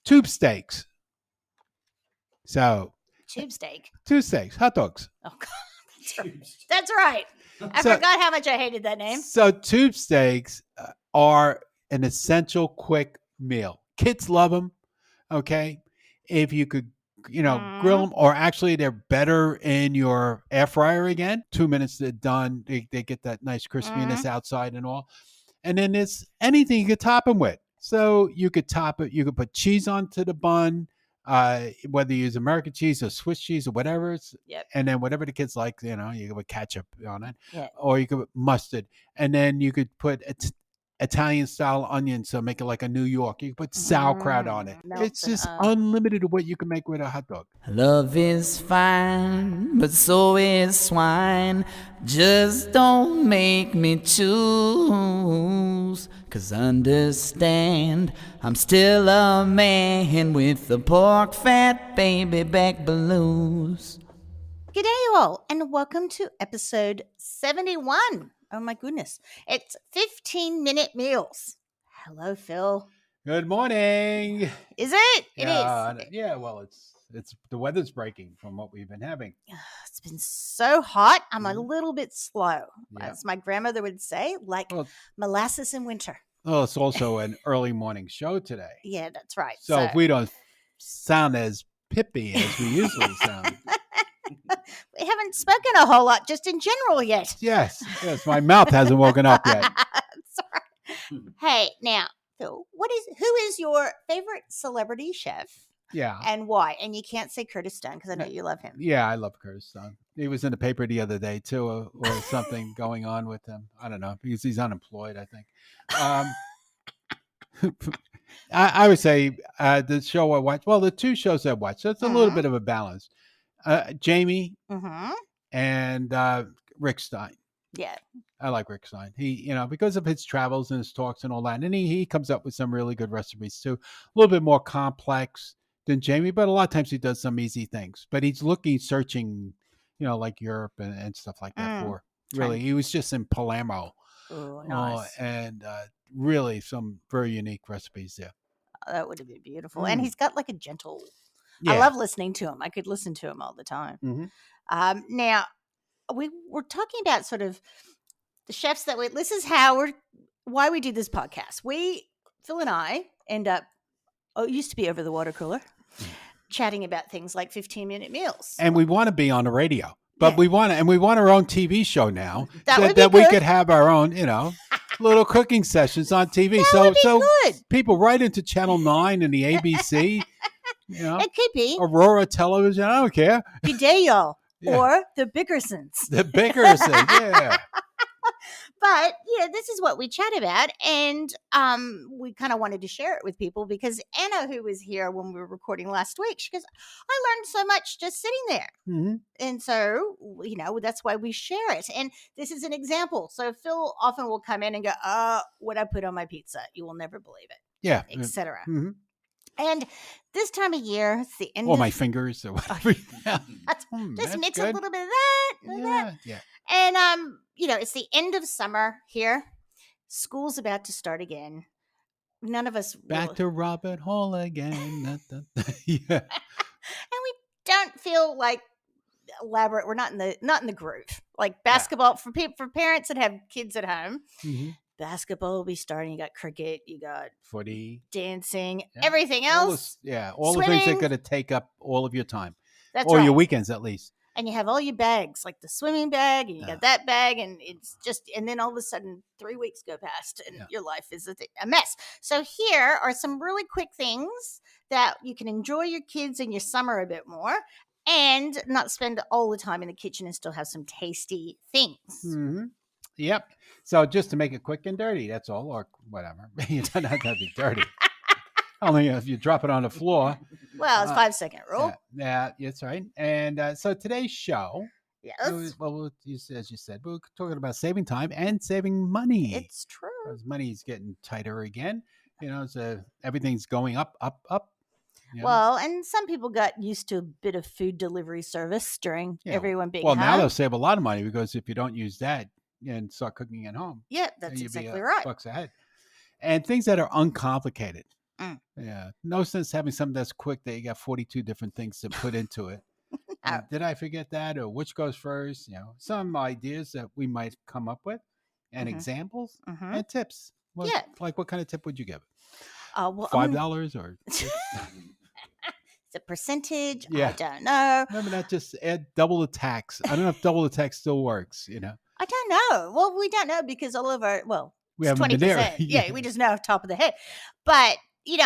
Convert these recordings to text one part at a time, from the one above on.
tube steaks. So Tube steak. tube steaks, hot dogs. Oh, God. That's right. I forgot how much I hated that name. So tube steaks are an essential quick meal. Kids love them. Okay. If you could, grill them, or actually they're better in your air fryer again. 2 minutes, they're done. They get that nice crispiness outside and all. And then there's anything you could top them with. So you could top it. You could put cheese onto the bun, whether you use American cheese or Swiss cheese or whatever. And then whatever the kids like, you could put ketchup on it. Yeah. Or you could put mustard. And then you could put Italian-style onions, so make it like a New York. You can put sauerkraut on it. It's just unlimited what you can make with a hot dog. Love is fine, but so is swine. Just don't make me choose. 'Cause understand, I'm still a man with the pork fat baby back blues. Gdayall, and welcome to episode 71. Oh my goodness. It's 15-minute meals. Hello, Phil. Good morning. Is it? It is. Yeah, well, it's the weather's breaking from what we've been having. It's been so hot. I'm a little bit slow. As my grandmother would say, like molasses in winter. Well, it's also an early morning show today. Yeah, that's right. So if we don't sound as pippy as we usually sound. We haven't spoken a whole lot just in general yet. Yes, my mouth hasn't woken up yet. Sorry. Hey, now, Phil, who is your favorite celebrity chef? Yeah. And why? And you can't say Curtis Stone because I know you love him. Yeah, I love Curtis Stone. He was in the paper the other day too, or something going on with him. I don't know, because he's unemployed, I think. I would say the show I watch. Well, the two shows I watch. So it's a little bit of a balance. Jamie and Rick Stein. Yeah. I like Rick Stein. He, because of his travels and his talks and all that. And he comes up with some really good recipes too. A little bit more complex than Jamie, but a lot of times he does some easy things. But he's searching, like Europe and stuff like that for really. He was just in Palermo. Oh, nice. And really some very unique recipes there. Oh, that would have been beautiful. And he's got like a gentle... Yeah. I love listening to him. I could listen to him all the time. Now, we were talking about sort of the chefs this is why we do this podcast. Phil and I end up, it used to be over the water cooler, chatting about things like 15-minute meals. And we want to be on the radio, but we want our own TV show now that we could have our own, little cooking sessions on TV. That would be good. People write into Channel 9 and the ABC. It could be Aurora Television. I don't care. Gdayall or the Bickersons. The Bickersons, yeah. But this is what we chat about, and we kind of wanted to share it with people because Anna, who was here when we were recording last week, she goes, "I learned so much just sitting there," and so that's why we share it. And this is an example. So Phil often will come in and go, "What I put on my pizza, you will never believe it," etc. And this time of year, it's the end. Or my fingers, or whatever. Just mix a little bit of that. Yeah. And it's the end of summer here. School's about to start again. None of us back to Robert Hall again. Yeah. And we don't feel like elaborate. We're not in the groove. Like basketball for parents that have kids at home. Basketball will be starting. You got cricket, you got footy, dancing, everything else. All the things that are going to take up all of your time. That's or your weekends at least. And you have all your bags, like the swimming bag, and you got that bag, and it's just, and then all of a sudden 3 weeks go past, and your life is a mess. So here are some really quick things that you can enjoy your kids in your summer a bit more, and not spend all the time in the kitchen and still have some tasty things. Yep. So just to make it quick and dirty, that's all, or whatever. You don't have to be dirty. Only if you drop it on the floor. Well, it's 5-second rule. Yeah, that's right. And so today's show. Yes. As you said, we're talking about saving time and saving money. It's true. Because money's getting tighter again. So everything's going up. Well, and some people got used to a bit of food delivery service during everyone being home. Well, now they'll save a lot of money because if you don't use that and start cooking at home. Yeah, that's exactly right. $100 ahead. And things that are uncomplicated. Mm. Yeah. No sense having something that's quick that you got 42 different things to put into it. Oh. Did I forget that? Or which goes first? Some ideas that we might come up with, and Mhm. examples Mhm. and tips. Yeah. Like what kind of tip would you give? Well, $5 or it's a percentage. I Yeah. don't know. Remember that? Just add double the tax. I don't know if double the tax still works. I don't know. Well, we don't know because all of our We it's haven't been there. 20%. Yeah, we just know off the top of the head. But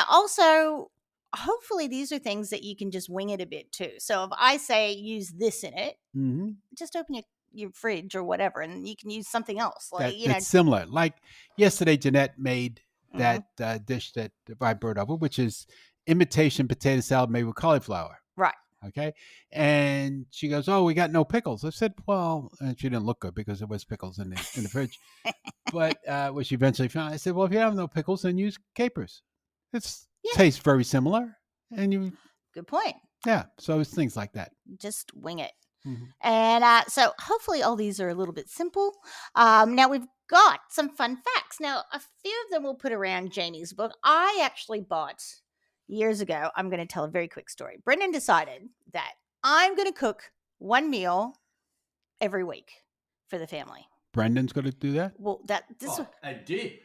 also, hopefully, these are things that you can just wing it a bit too. So if I say use this in it, Mm-hmm. just open your fridge or whatever, and you can use something else. Like That's similar. Like yesterday, Jeanette made Mhm. that dish that I brought over, which is imitation potato salad made with cauliflower. Right. Okay. And she goes, "Oh, we got no pickles." I said, "Well," and she didn't look good because there was pickles in the fridge. But which she eventually found. I said, "Well, if you have no pickles, then use capers. It's Yeah. tastes very similar." And Good point. so it's things like that. Just wing it. Mhm. And so hopefully all these are a little bit simple. Now we've got some fun facts. Now, a few of them we'll put around Jamie's book. I actually bought years ago. I'm going to tell a very quick story. Brendan decided that I'm going to cook one meal every week for the family. Brendan's going to do that? Well, I did.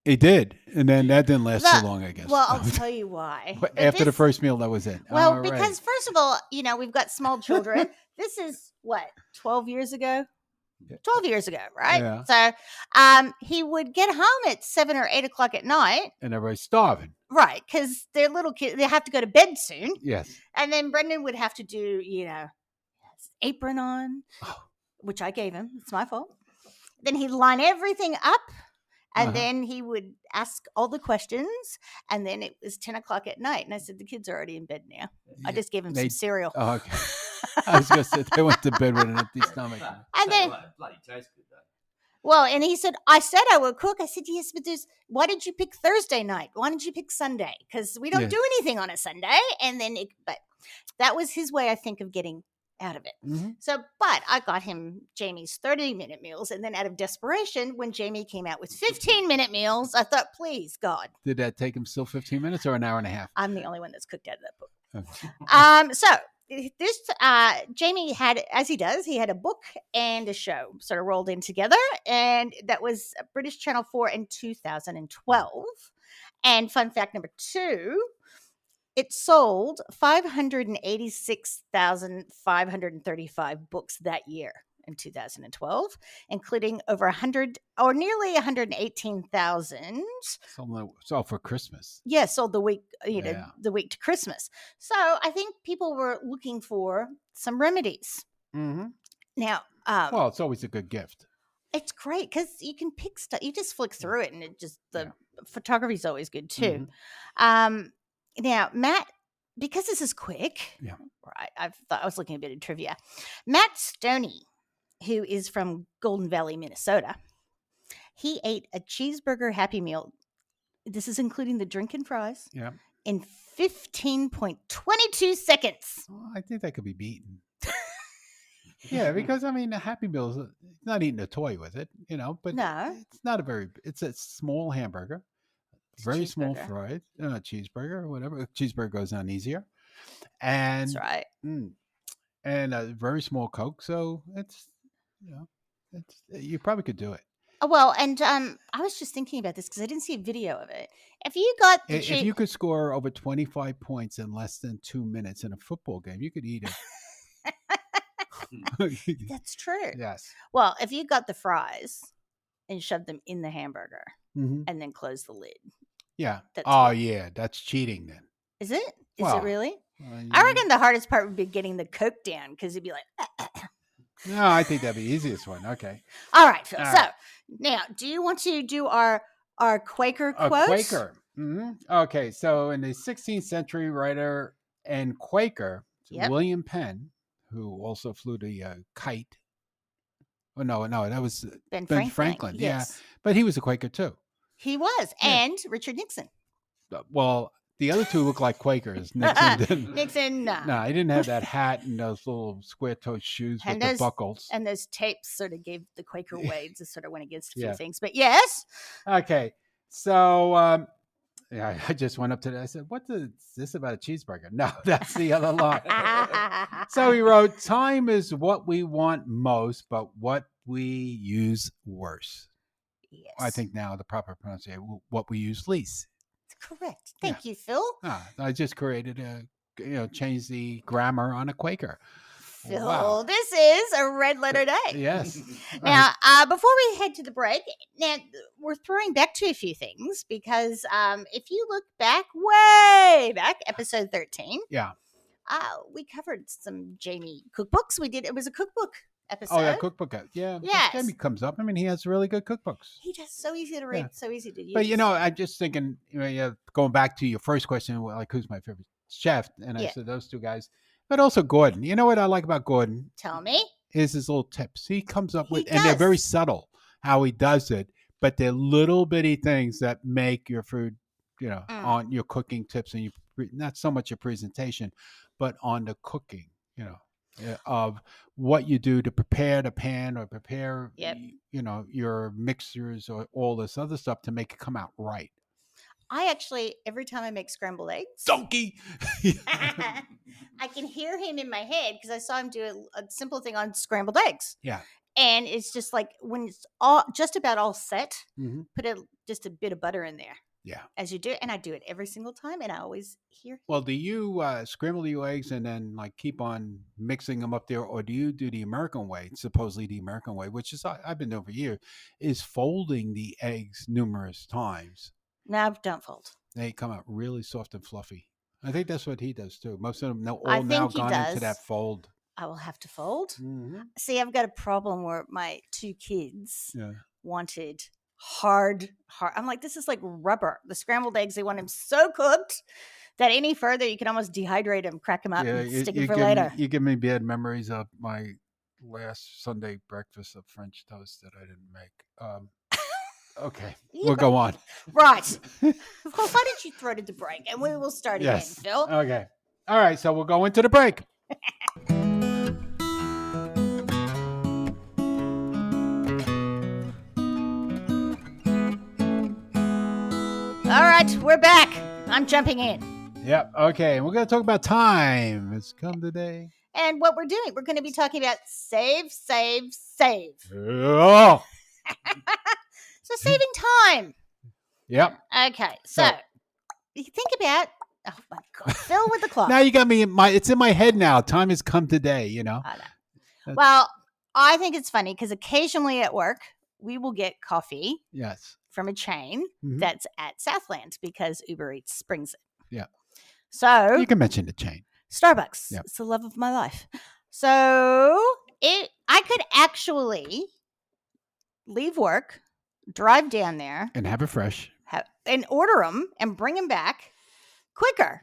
He did. And then that didn't last too long, I guess. Well, I'll tell you why. But after the first meal, that was it. Well, All because right. first of all, we've got small children. This is what, 12 years ago? 12 years ago, right? Yeah. So he would get home at 7 or 8 o'clock at night. And everybody's starving. Right, because they're little kids. They have to go to bed soon. Yes. And then Brendan would have to do, his apron on, Oh. which I gave him. It's my fault. Then he'd line everything up. And Uh-huh. then he would ask all the questions. And then it was 10 o'clock at night. And I said, the kids are already in bed now. I just gave him some cereal. Oh, okay. I was going to say, they went to bed with an empty stomach. And then, bloody tastes good though. well, and he said, I said I would cook. I said, yes, but why did you pick Thursday night? Why didn't you pick Sunday? Because we don't Yeah. do anything on a Sunday. And then, but that was his way, I think, of getting out of it. Mm-hmm. So, but I got him Jamie's 30-minute meals. And then out of desperation, when Jamie came out with 15-minute meals, I thought, please, God. Did that take him still 15 minutes or an hour and a half? I'm the only one that's cooked out of that book. Okay. So this Jamie had, as he does, he had a book and a show sort of rolled in together, and that was British Channel 4 in 2012. And fun fact number 2, it sold 586,535 books that year in 2012, including over 100 or nearly 118,000. So for Christmas. Yeah, sold the week, Yeah. the week to Christmas. So I think people were looking for some remedies. Mm-hmm. Now, Well, it's always a good gift. it's great because you can pick stuff. You just flick through it, and the photography is always good too. Mm-hmm. Now, Matt, because this is quick, Yeah. right? I was looking a bit of trivia. Matt Stoney, who is from Golden Valley, Minnesota, he ate a cheeseburger Happy Meal. This is including the drink and fries. Yeah. In 15.22 seconds. Well, I think that could be beaten. Yeah, because I mean, the Happy Meal is not eating a toy with it, but No. it's not it's a small hamburger, very small cheeseburger. fries, cheeseburger or whatever. Cheeseburger goes down easier, and That's right. And a very small Coke. So it's you probably could do it. Well, and I was just thinking about this because I didn't see a video of it. If you got the If you could score over 25 points in less than 2 minutes in a football game, you could eat it. That's true. Yes. Well, if you got the fries and shoved them in the hamburger Mm-hmm. and then closed the lid. Yeah. That's Yeah. That's cheating then. Is it? Is Well, it really? I reckon the hardest part would be getting the Coke down because it'd be like. No, I think that'd be the easiest one. Okay. All right, Phil. All So right. now, do you want to do our Quaker A quote? Quaker. Mm-hmm. Okay. So in the 16th century writer and Quaker, Yep. William Penn, who also flew the kite. Oh, no, that was Ben Ben Franklin. Franklin. Yes. Yeah. But he was a Quaker too. He was. Yeah. And Richard Nixon. Well, the other two look like Quakers. Nixon didn't. Nixon, no. No, he didn't have that hat and those little square-toed shoes with the buckles. And those tapes sort of gave the Quaker way to sort of went against a few Yeah. things. But yes. Okay, so Yeah, I just went up to that. I said, "What's this about a cheeseburger?" No, that's the other line. So he wrote, "Time is what we want most, but what we use worse." Yes. I think now the proper pronunciation, what we use least. Correct. Thank you, Phil. I just created changed the grammar on a Quaker. Phil, Wow. this is a red letter day. Yes. Now, before we head to the break, now we're throwing back to a few things because if you look back, way back, episode 13, we covered some Jamie cookbooks. It was a cookbook episode. Oh, that cookbook. Yeah. Yes. Jamie comes up. I mean, he has really good cookbooks. He does. So easy to read, so easy to use. But, I'm just thinking, going back to your first question, like, who's my favorite chef? And I said those two guys. But also Gordon. You know what I like about Gordon? Tell me. Is his little tips. He comes up with, and they're very subtle how he does it, but they're little bitty things that make your food, on your cooking tips and not so much your presentation, but on the cooking, of what you do to prepare the pan or prepare, your mixers or all this other stuff to make it come out right. I actually, every time I make scrambled eggs, donkey, I can hear him in my head because I saw him do a simple thing on scrambled eggs. Yeah. And it's just like when it's all just about all set, put just a bit of butter in there. Yeah. As you do it. And I do it every single time. And I always hear him. Well, do you scramble your eggs and then keep on mixing them up there? Or do you do the American way, supposedly the American way, which is I've been doing for years, is folding the eggs numerous times. No, don't fold. They come out really soft and fluffy. I think that's what he does too. Most of them now gone into that fold. I will have to fold. See, I've got a problem where my two kids wanted hard. I'm like, this is like rubber. The scrambled eggs, they want them so cooked that any further you can almost dehydrate them, crack them up, and stick them for later. You give me bad memories of my last Sunday breakfast of French toast that I didn't make. Okay, we'll go on. Right. Well, why don't you throw it to break and we will start again, Phil? Okay. All right, so we'll go into the break. All right, we're back. I'm jumping in. Yep. Okay, and we're going to talk about time. It's come today. And what we're doing, we're going to be talking about save. Oh. So saving time. Yep. Okay. So you think about, oh my God, Phil with the clock. Now you got me it's in my head now. Time has come today, I know. Well, I think it's funny because occasionally at work, we will get coffee. Yes. From a chain that's at Southland because Uber Eats brings it. Yeah. So you can mention the chain. Starbucks. Yep. It's the love of my life. So I could actually leave work, drive down there, and have it fresh, and order them and bring them back quicker.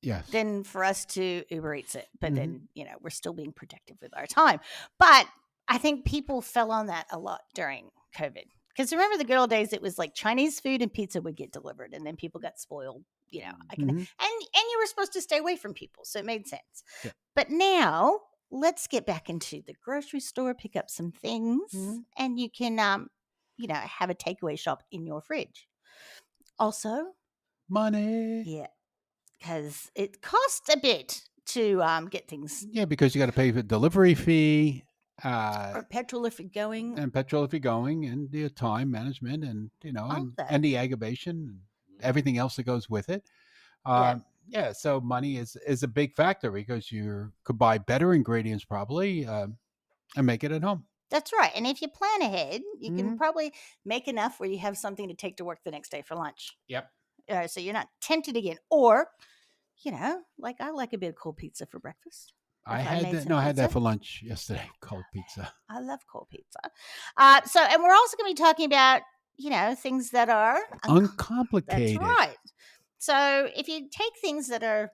Yes. Than for us to Uber Eats it. But then, we're still being protective with our time. But I think people fell on that a lot during COVID. Because remember the good old days, it was like Chinese food and pizza would get delivered, and then people got spoiled. And you were supposed to stay away from people, so it made sense. Yeah. But now let's get back into the grocery store, pick up some things, and you can, have a takeaway shop in your fridge. Also, money. Yeah, because it costs a bit to get things. Yeah, because you got to pay the delivery fee. Or petrol if you're going. And petrol if you're going, and the time management, and and the aggravation, and everything else that goes with it. So money is a big factor because you could buy better ingredients probably and make it at home. That's right. And if you plan ahead, you can probably make enough where you have something to take to work the next day for lunch. Yep. So you're not tempted again. Or, like I like a bit of cold pizza for breakfast. I had that for lunch yesterday. Cold pizza. I love cold pizza. And we're also going to be talking about, things that are uncomplicated. That's right. So if you take things that are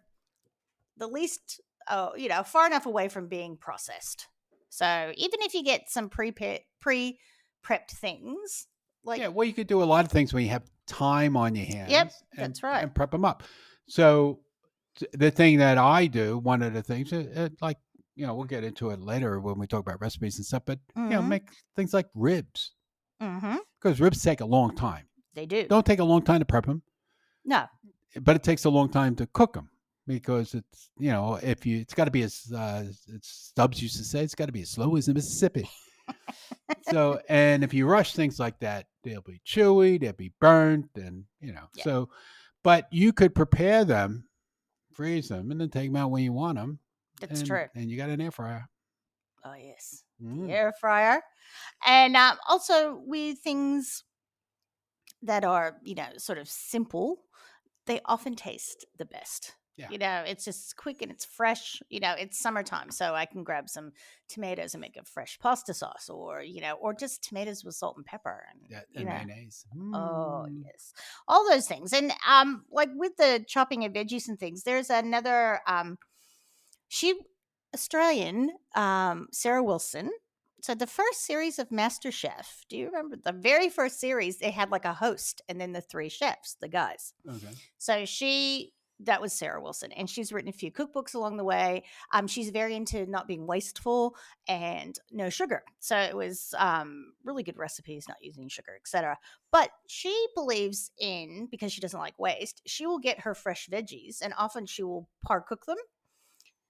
the least, far enough away from being processed. So even if you get some pre-prepped things, you could do a lot of things when you have time on your hands. Yep, that's right. And prep them up. So the thing that I do, one of the things, we'll get into it later when we talk about recipes and stuff, but, make things like ribs. Because ribs take a long time. They do. Don't take a long time to prep them. No. but it takes a long time to cook them because it's it's got to be as Stubbs used to say, it's got to be as slow as the Mississippi. So, and if you rush things like that, they'll be chewy, they'll be burnt, and Yeah. so. But you could prepare them, freeze them, and then take them out when you want them. That's true. And you got an air fryer. Oh yes, the air fryer, and also with things that are sort of simple, they often taste the best. Yeah. It's just quick and it's fresh. It's summertime, so I can grab some tomatoes and make a fresh pasta sauce, or or just tomatoes with salt and pepper, And mayonnaise. Oh yes, all those things. And like with the chopping of veggies and things, there's another she Australian Sarah Wilson. So the first series of MasterChef, do you remember the very first series? They had like a host and then the 3 chefs, the guys. Okay. So that was Sarah Wilson, and she's written a few cookbooks along the way. She's very into not being wasteful and no sugar. So it was really good recipes, not using sugar, etc. But she believes in, because she doesn't like waste, she will get her fresh veggies, and often she will par cook them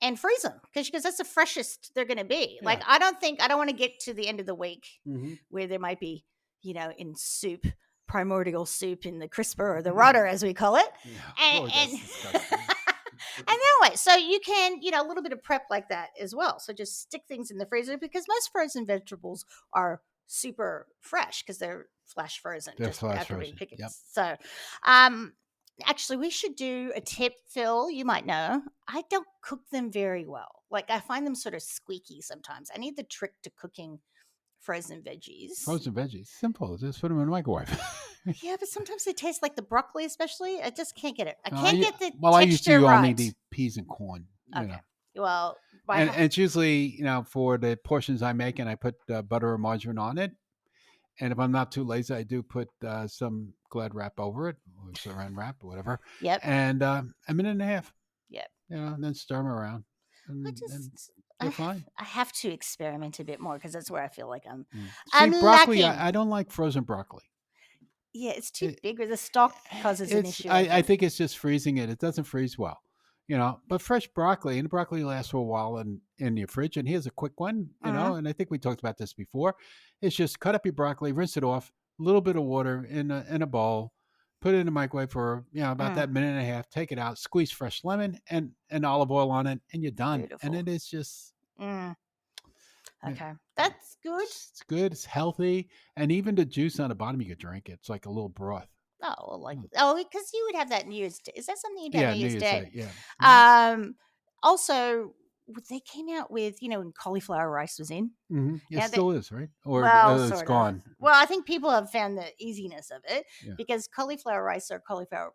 and freeze them because she goes, that's the freshest they're going to be. Yeah. Like, I don't want to get to the end of the week Mm-hmm. where there might be, in soup, primordial soup in the crisper or the rudder, as we call it. Yeah. And That's disgusting. and that way, so you can, a little bit of prep like that as well. So just stick things in the freezer, because most frozen vegetables are super fresh because they're flash frozen. They're just flash after being frozen, picked. yep. So, actually, we should do a tip, Phil. You might know. I don't cook them very well. Like, I find them sort of squeaky sometimes. I need the trick to cooking frozen veggies. Frozen veggies. Simple. Just put them in the microwave. Yeah, but sometimes they taste like the broccoli, especially. I just can't get it. I No, can't get the Well, I used to texture only right. the peas and corn. Okay. Well, And it's usually, for the portions I make, and I put butter or margarine on it. And if I'm not too lazy, I do put some Glad wrap over it, or saran wrap, or whatever. Yep. And a minute and a half. Yep. And then stir them around. And they're fine. I have to experiment a bit more, because that's where I feel like I'm. See, I'm broccoli, lacking. I don't like frozen broccoli. Yeah, it's too big, or the stalk causes an issue. I think it's just freezing it. It doesn't freeze well. But fresh broccoli, and broccoli lasts for a while in your fridge. And here's a quick one, and I think we talked about this before. It's just cut up your broccoli, rinse it off, a little bit of water in a bowl, put it in the microwave for about that minute and a half. Take it out, squeeze fresh lemon and olive oil on it, and you're done. Beautiful. And it is just okay, that's good. It's good. It's healthy, and even the juice on the bottom, you could drink it. It's like a little broth. Oh, because you would have that New Year's Day. Is that something you'd have New Year's Day? Yeah. Also, they came out with, when cauliflower rice was in. Mm-hmm. Yeah, It still is, right? Or it's sort of. gone. Well, I think people have found the easiness of it, because cauliflower rice or cauliflower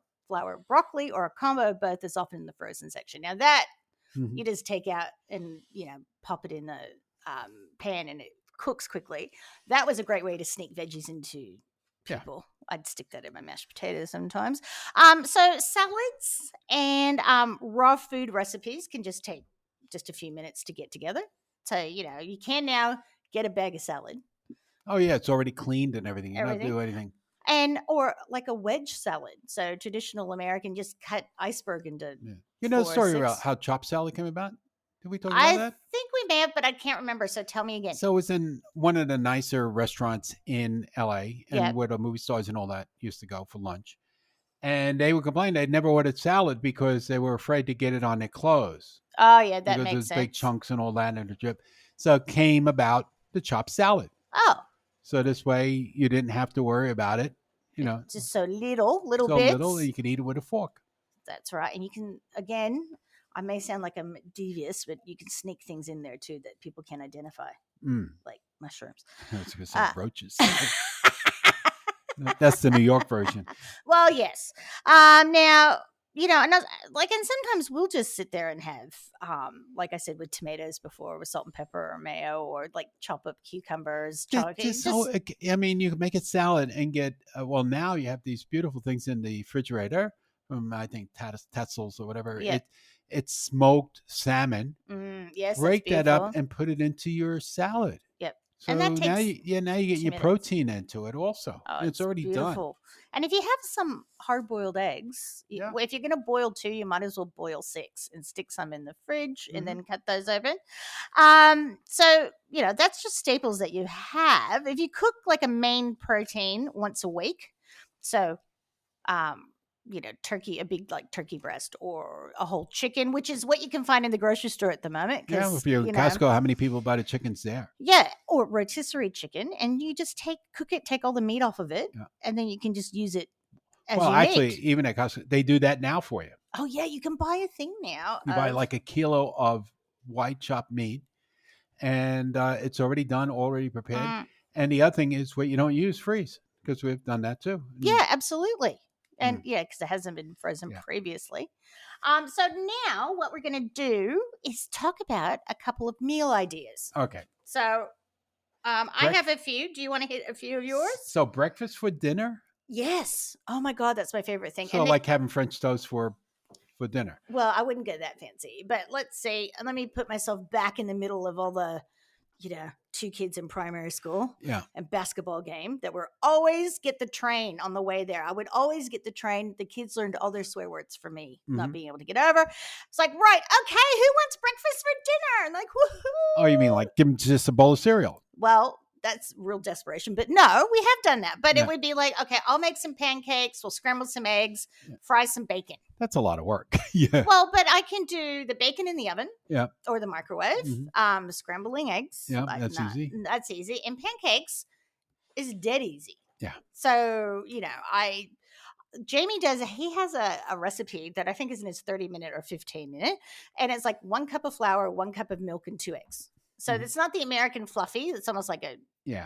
broccoli, or a combo of both, is often in the frozen section. Now that you just take out and pop it in the pan, and it cooks quickly. That was a great way to sneak veggies into people. I'd stick that in my mashed potatoes sometimes. So salads and raw food recipes can just take just a few minutes to get together. So you can now get a bag of salad. Oh yeah, it's already cleaned and everything. You don't have to do anything. Or like a wedge salad. So traditional American, just cut iceberg into. Yeah. You know the story about how chopped salad came about? Did we talk about that? I think we may have, but I can't remember. So tell me again. So it was in one of the nicer restaurants in LA, and where the movie stars and all that used to go for lunch. And they would complain they'd never ordered salad because they were afraid to get it on their clothes. Oh yeah, that because makes there's sense. Big chunks and all that in the drip. So it came about the chopped salad. Oh. So this way you didn't have to worry about it. Just so little bits. So little, you could eat it with a fork. That's right. And you can, again, I may sound like I'm devious, but you can sneak things in there too that people can identify, like mushrooms. I was going to say roaches. That's the New York version. Well, yes. Now, and sometimes we'll just sit there and have, like I said, with tomatoes before, with salt and pepper or mayo, or like chop up cucumbers. You can make it salad and get, now you have these beautiful things in the refrigerator from, I think, Tetzel's or whatever. Yeah. It's smoked salmon. Yes. Break that up and put it into your salad. Yep. So And that now takes now you get 2 your minutes. protein into it also. Oh, It's already done. beautiful. And if you have some hard-boiled eggs, Yeah. if you're going to boil 2, you might as well boil 6 and stick some in the fridge and then cut those open. So, that's just staples that you have. If you cook like a main protein once a week, so turkey, a big like turkey breast or a whole chicken, which is what you can find in the grocery store at the moment. Yeah, if you're in Costco, how many people buy the chickens there? Yeah, or rotisserie chicken, and you just cook it, take all the meat off of it, Yeah. and then you can just use it as Well, you actually, need. even at Costco, they do that now for you. Oh yeah, you can buy a thing now. You buy like a kilo of white chopped meat, and it's already done, already prepared. And the other thing is, what you don't use, freeze, because we've done that too. Yeah, absolutely. And because it hasn't been frozen previously. So now what we're going to do is talk about a couple of meal ideas. Okay. So I have a few. Do you want to hit a few of yours? So breakfast for dinner? Yes. Oh my God, that's my favorite thing. So like having French toast for dinner. Well, I wouldn't go that fancy, but let's see. Let me put myself back in the middle of all the, 2 kids in primary school. Yeah. And basketball game that were always get the train on the way there. I would always get the train. The kids learned all their swear words for me not being able to get over. It's like, right, okay, who wants breakfast for dinner? And like, woohoo. Oh, you mean like give them just a bowl of cereal? Well, that's real desperation. But no, we have done that. But it would be like, okay, I'll make some pancakes. We'll scramble some eggs, fry some bacon. That's a lot of work. Yeah. Well, but I can do the bacon in the oven. Yeah. Or the microwave. Scrambling eggs. Yeah, that's easy. That's easy. And pancakes is dead easy. Yeah. So, Jamie he has a recipe that I think is in his 30-minute or 15-minute. And it's like 1 cup of flour, 1 cup of milk, and 2 eggs. So it's not the American fluffy. It's almost like a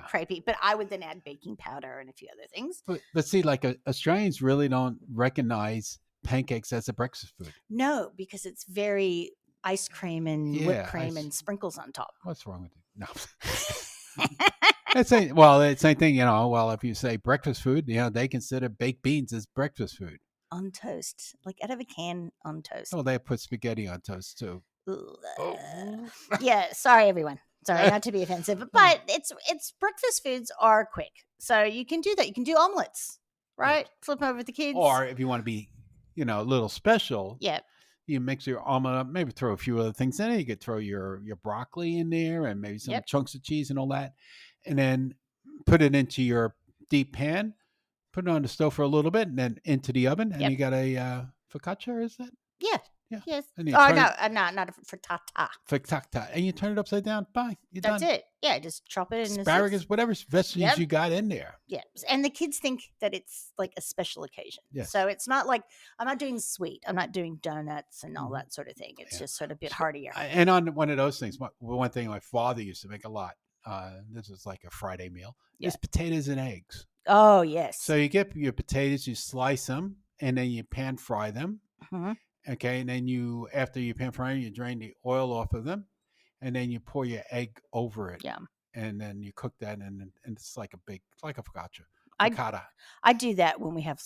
crepey. But I would then add baking powder and a few other things. But see, like Australians really don't recognize pancakes as a breakfast food. No, because it's very ice cream and whipped cream and sprinkles on top. What's wrong with it? No. It's the same thing, well, if you say breakfast food, they consider baked beans as breakfast food. On toast, like out of a can on toast. Oh, they put spaghetti on toast too. Yeah, sorry everyone. Sorry, not to be offensive, but it's breakfast foods are quick. So you can do that. You can do omelets, right? Flip them over with the kids. Or if you want to be, a little special. Yeah. You mix your omelet up, maybe throw a few other things in it. You could throw your broccoli in there and maybe some chunks of cheese and all that. And then put it into your deep pan, put it on the stove for a little bit, and then into the oven. And you got a focaccia, is that? Yeah. Yeah. Yes. And No, not a frittata. Frittata. And you turn it upside down. Bye. You're That's done. it. Yeah, just chop it in. Asparagus, whatever veggies you got in there. Yeah. And the kids think that it's like a special occasion. Yes. So it's not like, I'm not doing sweet. I'm not doing donuts and all that sort of thing. It's just sort of a bit heartier. And on one of those things, one thing my father used to make a lot, this is like a Friday meal, is potatoes and eggs. Oh, yes. So you get your potatoes, you slice them, and then you pan fry them. Mm-hmm. Okay, and then after you pan fry them, you drain the oil off of them, and then you pour your egg over it. Yeah. And then you cook that, and it's like a focaccia. I do that when we have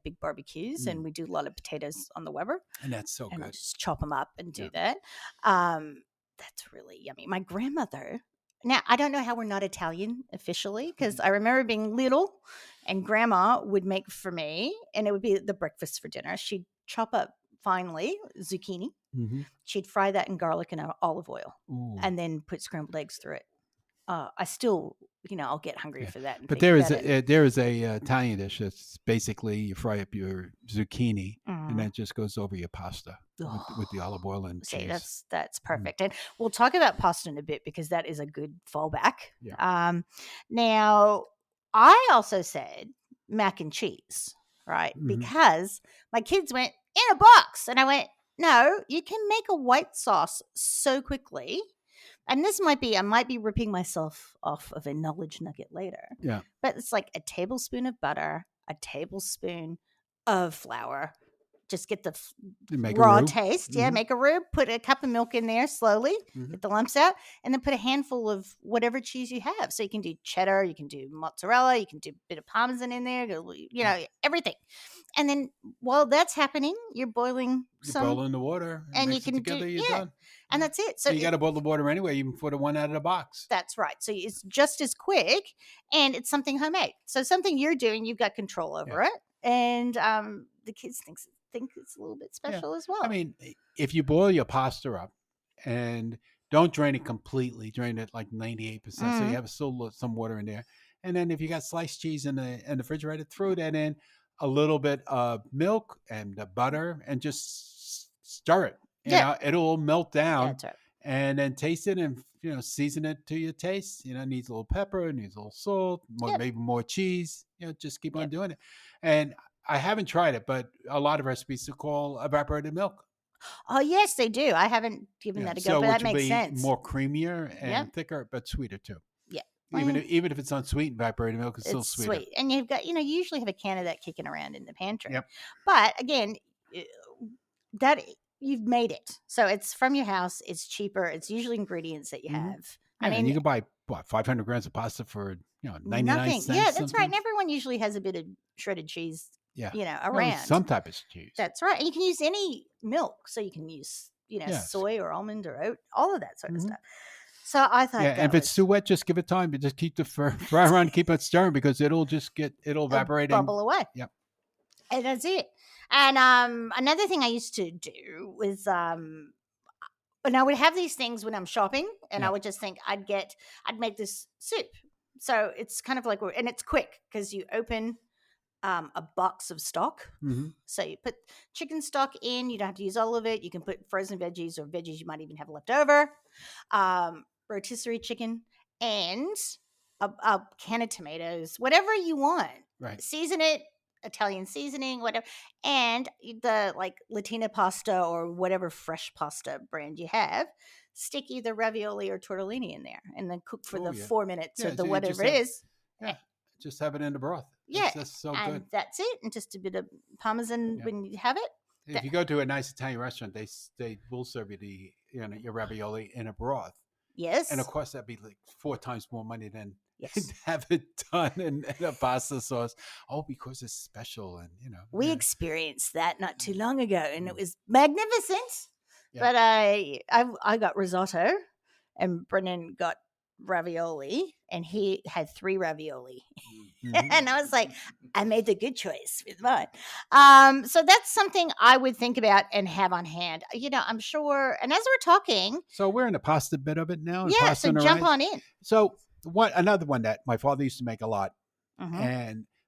big barbecues and we do a lot of potatoes on the Weber. And that's so good. I just chop them up and do that. That's really yummy. My grandmother, now I don't know how we're not Italian officially, because I remember being little and grandma would make for me, and it would be the breakfast for dinner. She'd chop up finely zucchini. Mm-hmm. She'd fry that in garlic and olive oil. Ooh. And then put scrambled eggs through it. I still, I'll get hungry for that. But there is a Italian dish that's basically you fry up your zucchini and that just goes over your pasta with the olive oil and cheese. That's perfect. And we'll talk about pasta in a bit because that is a good fallback. Yeah. Now, I also said mac and cheese, right? Mm-hmm. Because my kids went in a box and I went, no, you can make a white sauce so quickly. And I might be ripping myself off of a knowledge nugget later. Yeah. But it's like a tablespoon of butter, a tablespoon of flour, just get the You make a raw roux. taste. Yeah, make a roux. Put a cup of milk in there slowly, get the lumps out, and then put a handful of whatever cheese you have. So you can do cheddar, you can do mozzarella, you can do a bit of parmesan in there, everything. And then while that's happening, you're boiling You boil in the water and and you mix it can together. do You're done. and that's it. So you got to boil the water anyway, even for the one out of the box. that's right. So it's just as quick, and it's something homemade. So something you're doing, you've got control over it, and the kids think it's a little bit special as well. I mean, if you boil your pasta up and don't drain it completely, drain it like 98%, so you have still some water in there. And then if you got sliced cheese in the refrigerator, throw that in, a little bit of milk and the butter, and just stir it. You know, it'll melt down. That's right. And then taste it and season it to your taste. It needs a little pepper, it needs a little salt, maybe more cheese. Just keep on doing it. And I haven't tried it, but a lot of recipes call evaporated milk. Oh yes, they do. I haven't given that a go, but that makes sense. More creamier and thicker, but sweeter too. Yeah. Even if it's unsweetened, evaporated milk is still sweeter. Sweet. And you've got, you usually have a can of that kicking around in the pantry. Yep. But again, that you've made it. So it's from your house. It's cheaper. It's usually ingredients that you have. I mean, you can buy 500 grams of pasta for 99 nothing. cents. Yeah, that's right. And everyone usually has a bit of shredded cheese. Around some type of cheese. That's right. And you can use any milk. So you can use, soy or almond or oat, all of that sort of stuff. So I thought, and if it's too wet, just give it time. But just keep the fry around, keep it stirring, because it'll evaporate, bubble away. Yep. And that's it. And another thing I used to do was, and I would have these things when I'm shopping, and I would just think I'd make this soup. So it's kind of like, and it's quick because you open a box of stock. So you put chicken stock in. You don't have to use all of it. You can put frozen veggies or veggies you might even have left over. Rotisserie chicken and a can of tomatoes, whatever you want. Right. Season it, Italian seasoning, whatever, and the Latina pasta or whatever fresh pasta brand you have. Stick either ravioli or tortellini in there, and then cook for 4 minutes or the whatever it is. Yeah, just have it in the broth. Yeah, that's so and good. That's it, and just a bit of parmesan when you have it. If you go to a nice Italian restaurant, they will serve you your ravioli in a broth. Yes, and of course that'd be like 4 times more money than have it done in a pasta sauce. Oh, because it's special, and we experienced that not too long ago, and it was magnificent. Yeah. But I got risotto, and Brennan got ravioli, and he had 3 ravioli. And I was like, I made the good choice with mine. So that's something I would think about and have on hand. I'm sure. And as we're talking, so we're in the pasta bit of it now. Yeah, so jump on in. So another one that my father used to make a lot,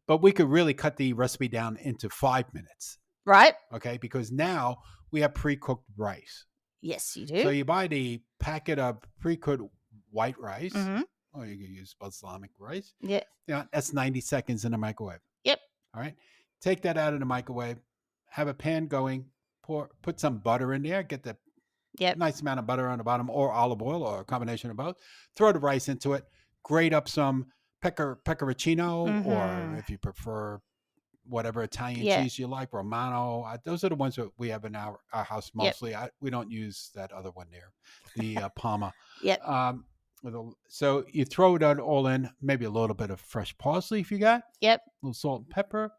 but we could really cut the recipe down into 5 minutes. Right. Okay, because now we have pre-cooked rice. Yes, you do. So you buy the packet of pre-cooked white rice, or you can use balsamic rice. Yeah. That's 90 seconds in the microwave. Yep. All right. Take that out of the microwave. Have a pan going. Put some butter in there. Get the nice amount of butter on the bottom, or olive oil, or a combination of both. Throw the rice into it. Grate up some pecorino, or if you prefer whatever Italian cheese you like, Romano. Those are the ones that we have in our house mostly. We don't use that other one there, the Parma. Yep. So you throw that all in, maybe a little bit of fresh parsley if you got. Yep. A little salt and pepper.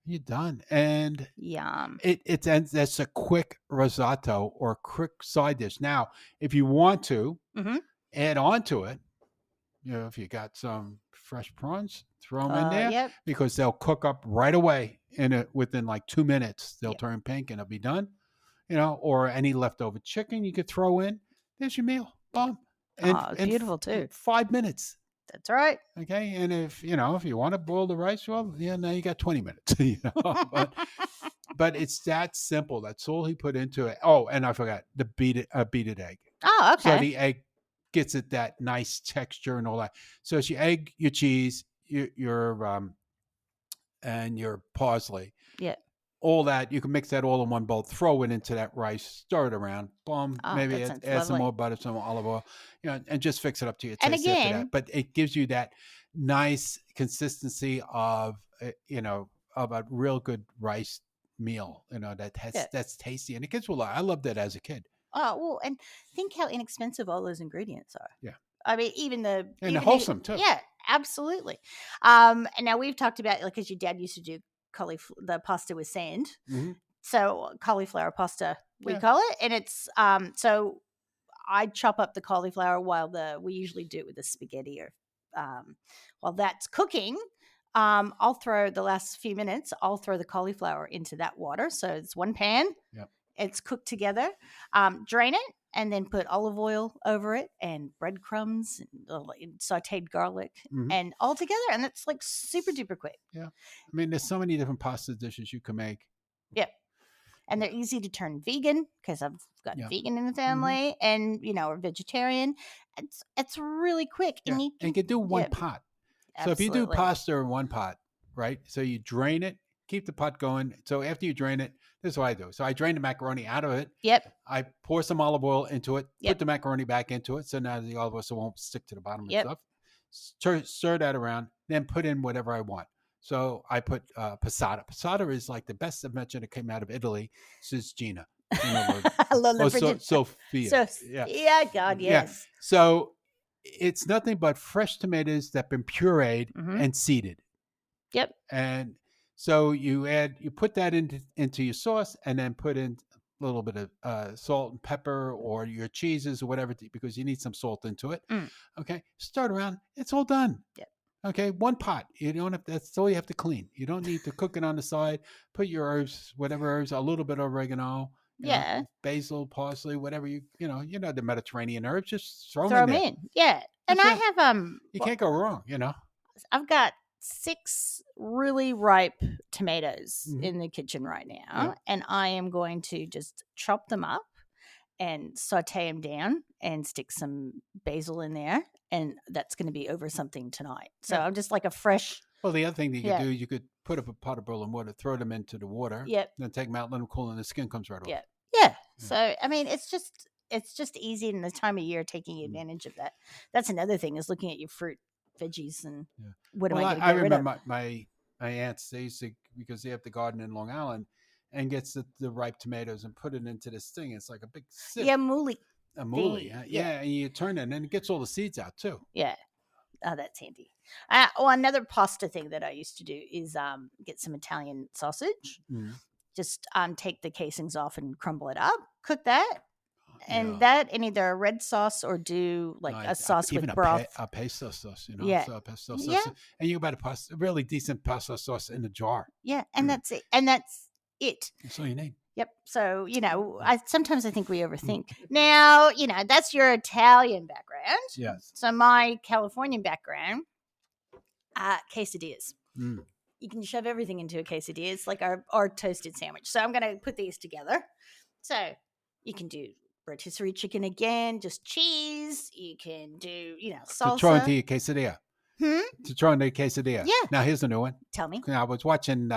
You're done. And yum. That's a quick risotto or a quick side dish. Now, if you want to add on to it, if you got some fresh prawns, throw them in there, because they'll cook up right away within like 2 minutes. They'll turn pink and it'll be done. Or any leftover chicken you could throw in. There's your meal. Boom. And beautiful too. 5 minutes. That's right. Okay. And if you want to boil the rice, well, now you got 20 minutes. But it's that simple. That's all he put into it. Oh, and I forgot the beaten egg. Oh, okay. So the egg gets it that nice texture and all that. So it's your egg, your cheese, your and your parsley. Yeah. All that, you can mix that all in one bowl, throw it into that rice, stir it around, boom, maybe add some more butter, some olive oil, and just fix it up to your taste. And again, after that. But it gives you that nice consistency of a real good rice meal, that has Yeah. that's tasty, and the kids will like. I loved it as a kid. Oh, well, and think how inexpensive all those ingredients are. Yeah. I mean, even the And wholesome too. Yeah, absolutely. And now we've talked about because your dad used to do the pasta with sand. Mm-hmm. So cauliflower pasta, we Yeah. call it, and it's so I chop up the cauliflower while we usually do it with the spaghetti or while that's cooking. I'll throw the last few minutes. I'll throw the cauliflower into that water. So it's one pan. Yep. It's cooked together. Drain it and then put olive oil over it and breadcrumbs and sautéed garlic and all together. And it's like super duper quick. Yeah. I mean, there's so many different pasta dishes you can make. Yep. And they're easy to turn vegan because I've got vegan in the family and, or vegetarian. It's really quick. Yeah. And you can do one pot. So if you do pasta in one pot, right? So you drain it, keep the pot going. So after you drain it, this is what I do. So I drain the macaroni out of it. Yep. I pour some olive oil into it, put the macaroni back into it. So now the olive oil won't stick to the bottom and stuff. Stir that around, then put in whatever I want. So I put passata. Passata is like the best invention that came out of Italy. Since Gina. I love the Sophia. Yeah, God, yes. Yeah. So it's nothing but fresh tomatoes that have been pureed and seeded. Yep. And so you put that into your sauce and then put in a little bit of salt and pepper or your cheeses or whatever, because you need some salt into it. Okay. Start around. It's all done. Yep. Okay. One pot. You don't have, that's all you have to clean. You don't need to cook it on the side. Put your herbs, whatever herbs, a little bit of oregano. Basil, parsley, whatever the Mediterranean herbs, just throw them in. Yeah. And I have you can't go wrong, I've got 6 really ripe tomatoes in the kitchen right now, and I am going to just chop them up and saute them down and stick some basil in there, and that's going to be over something tonight. So I'm just like a fresh. Well, the other thing that you could do, you could put up a pot of boiling water, throw them into the water, then take them out, let them cool, and the skin comes right off. Yeah. So I mean, it's just easy in the time of year taking advantage of that. That's another thing is looking at your fruit, veggies, and what am I going to get rid of? I remember my aunts, they used to, because they have the garden in Long Island, and gets the ripe tomatoes and put it into this thing. It's like a big sieve. Yeah, mooly. A mooly. And you turn it and it gets all the seeds out too. Yeah. Oh, that's handy. Another pasta thing that I used to do is get some Italian sausage. Just take the casings off and crumble it up. Cook that. And that in either a red sauce or do like a sauce with broth. A pesto sauce, Yeah. Pesto sauce. And you can buy a really decent pasta sauce in a jar. Yeah, and that's it. And that's it. That's all you need. Yep. So, sometimes I think we overthink. Now, that's your Italian background. Yes. So my Californian background, quesadillas. You can shove everything into a quesadilla. It's like our toasted sandwich. So I'm going to put these together. So you can do rotisserie chicken again, just cheese. You can do, salsa. To throw into your quesadilla. To throw into a quesadilla. Yeah. Now, here's a new one. Tell me. I was watching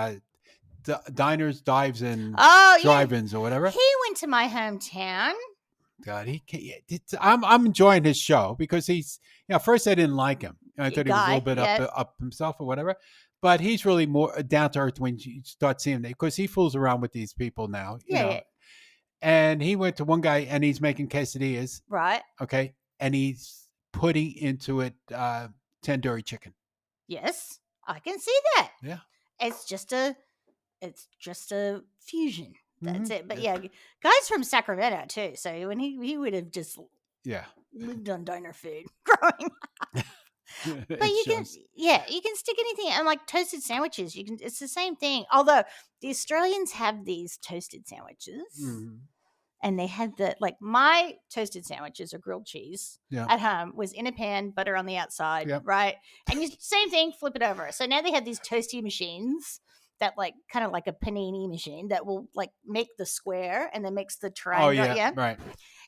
diners, dives, and drive-ins or whatever. He went to my hometown. God, I'm enjoying his show because he's, first I didn't like him. I thought he was a little bit up himself or whatever. But he's really more down to earth when you start seeing him, because he fools around with these people now. You know. And he went to one guy and he's making quesadillas. Right. Okay. And he's putting into it tandoori chicken. Yes, I can see that. Yeah. It's just a fusion. That's it. But guys from Sacramento too. So when he would have just lived on diner food growing up. But you can stick anything, and like toasted sandwiches, it's the same thing. Although the Australians have these toasted sandwiches, and they had my toasted sandwiches or grilled cheese at home was in a pan, butter on the outside, right? And same thing, flip it over. So now they have these toasty machines that kind of like a panini machine that will make the square and then makes the triangle. Oh yeah, right.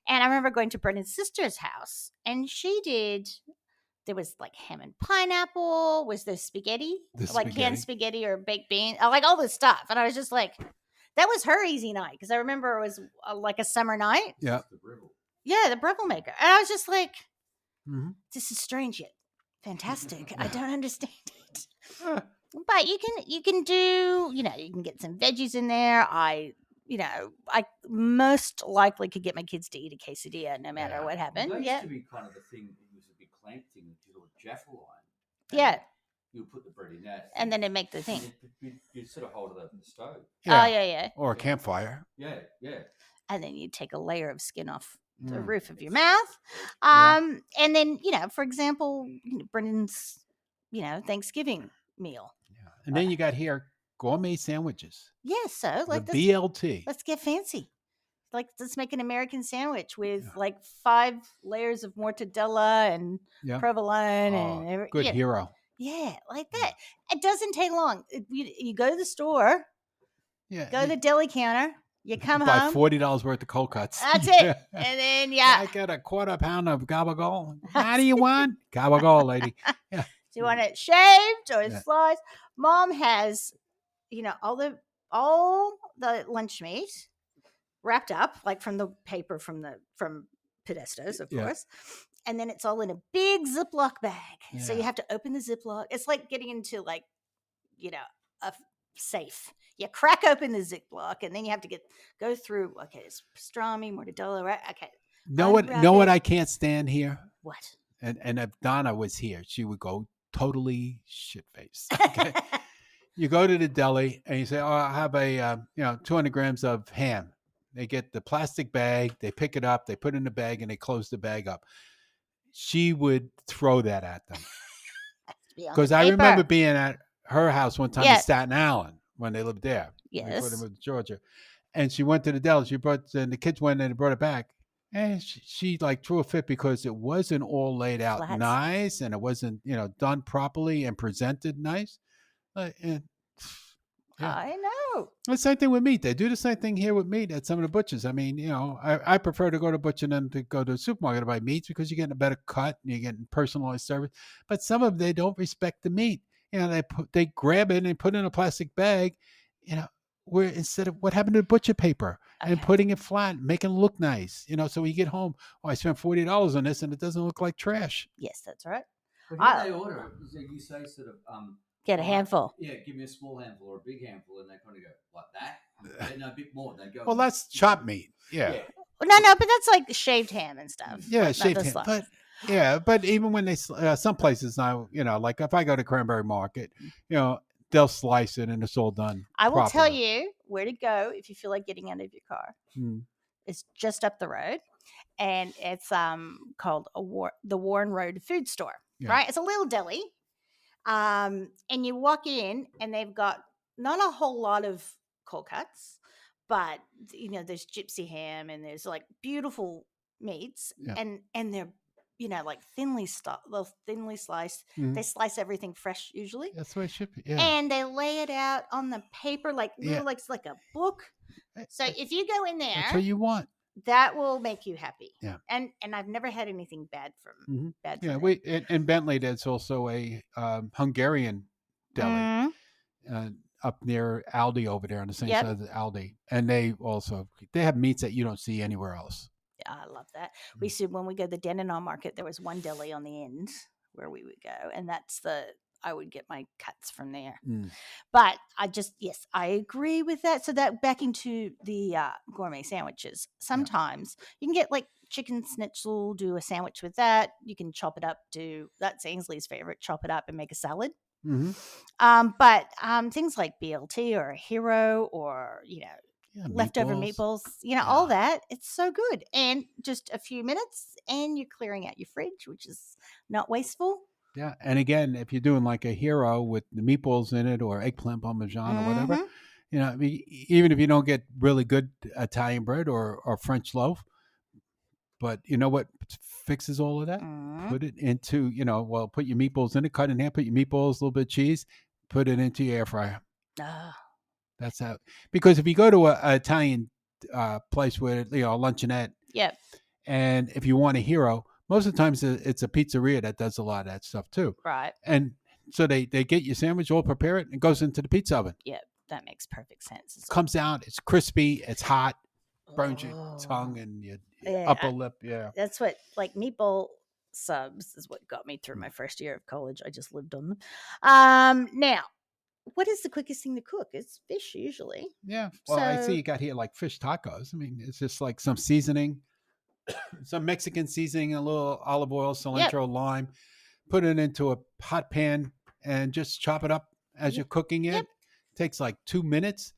And I remember going to Brendan's sister's house, and she did. There was ham and pineapple. Was there spaghetti? Canned spaghetti or baked beans? I like all this stuff. And I was just like, that was her easy night. Because I remember it was a summer night. Yeah. Yeah, the Breville maker. And I was just like, this is strange yet fantastic. I don't understand it. But you can do, you can get some veggies in there. I most likely could get my kids to eat a quesadilla no matter Yeah. what Well, happened. that Yeah. used to be kind of the thing. It was a big clamp thing with your little jaffle line. Yeah. You put the bread in that. And then it'd make the and thing. you sort of hold it over the stove. Oh, yeah. Or a campfire. Yeah. And then you take a layer of skin off the Mm. roof of your mouth. Yeah. And then, for example, Brendan's, Thanksgiving meal. Yeah. And then you got here Gourmet Sandwiches. Yeah, so The BLT. let's get fancy. Like, let's make an American sandwich with like 5 layers of mortadella and provolone and good hero. Yeah, like that. It doesn't take long. You go to the store, go to the deli counter, you come buy home. $40 worth of cold cuts. That's it. And then, I got a quarter pound of gabagool. How do you want? Gabagool, lady. Yeah. Do you want it shaved or sliced? Mom has, all the lunch meat wrapped up, like from the paper from Pedestos, of course. And then it's all in a big Ziploc bag. Yeah. So you have to open the Ziploc. It's like getting into a safe. You crack open the Ziploc, and then you have to go through. Okay, it's pastrami, mortadella, right? Okay. Know what I can't stand here? What? And if Donna was here, she would go totally shit faced. Okay. You go to the deli and you say, "Oh, I have a 200 grams of ham." They get the plastic bag, they pick it up, they put it in the bag, and they close the bag up. She would throw that at them. Because I remember being at her house one time in Staten Island when they lived there. Yes. Before they moved to Georgia. And she went to the deli. And the kids went in and brought it back. And she like threw a fit because it wasn't all laid out nice and it wasn't, done properly and presented nice. I know. The same thing with meat. They do the same thing here with meat at some of the butchers. I mean, I prefer to go to butcher than to go to the supermarket to buy meats because you're getting a better cut and you're getting personalized service. But some of them, they don't respect the meat. They grab it and put it in a plastic bag, where instead of what happened to the butcher paper and putting it flat, making it look nice, so when you get home, I spent $40 on this and it doesn't look like trash. Yes, that's right. But if they order it, you say sort of, get a handful. Yeah, give me a small handful or a big handful, and they kind of go like that. No, a bit more. They go. Well, that's chopped meat. Yeah. No, but that's like shaved ham and stuff. Yeah, shaved ham. But even when they some places now, like if I go to Cranberry Market, they'll slice it and it's all done. I will tell you where to go if you feel like getting out of your car. It's just up the road, and it's called the Warren Road Food Store. Yeah. Right, it's a little deli. And you walk in and they've got not a whole lot of cold cuts, but there's gypsy ham and there's like beautiful meats and they're like thinly sliced. Mm-hmm. They slice everything fresh usually. That's what it should be. Yeah. And they lay it out on the paper like it's like a book. So if you go in there, that's what you want. That will make you happy. Yeah. And I've never had anything bad from bad. Yeah. In Bentley, there's also a Hungarian deli up near Aldi over there on the same side of the Aldi, and they have meats that you don't see anywhere else. Yeah, I love that. We said when we go to the Dandenong market, there was one deli on the end where we would go, and I would get my cuts from there. But I agree with that. So that back into the gourmet sandwiches. Sometimes you can get like chicken schnitzel, do a sandwich with that. You can chop it up, that's Ainsley's favorite, chop it up and make a salad. Mm-hmm. But things like BLT or a hero or, leftover meatballs, all that, it's so good. And just a few minutes and you're clearing out your fridge, which is not wasteful. Yeah, and again, if you're doing like a hero with the meatballs in it or eggplant parmesan or whatever, even if you don't get really good Italian bread or French loaf, but you know what fixes all of that? Put it into, put your meatballs in it, cut in half, put your meatballs, a little bit of cheese, put it into your air fryer. That's how. Because if you go to a Italian place where a luncheonette, and if you want a hero. Most of the times it's a pizzeria that does a lot of that stuff too. Right. And so they get your sandwich, all prepare it, and it goes into the pizza oven. Yeah, that makes perfect sense. Comes out, it's crispy, it's hot, burns your tongue and your upper lip. Yeah. That's what, like meatball subs is what got me through my first year of college. I just lived on them. Now, what is the quickest thing to cook? It's fish usually. Yeah. Well, I see So- you got here like fish tacos. I mean, it's just like some seasoning, some Mexican seasoning, a little olive oil, cilantro, lime. Put it into a hot pan and just chop it up as you're cooking it. Yep. Takes like 2 minutes.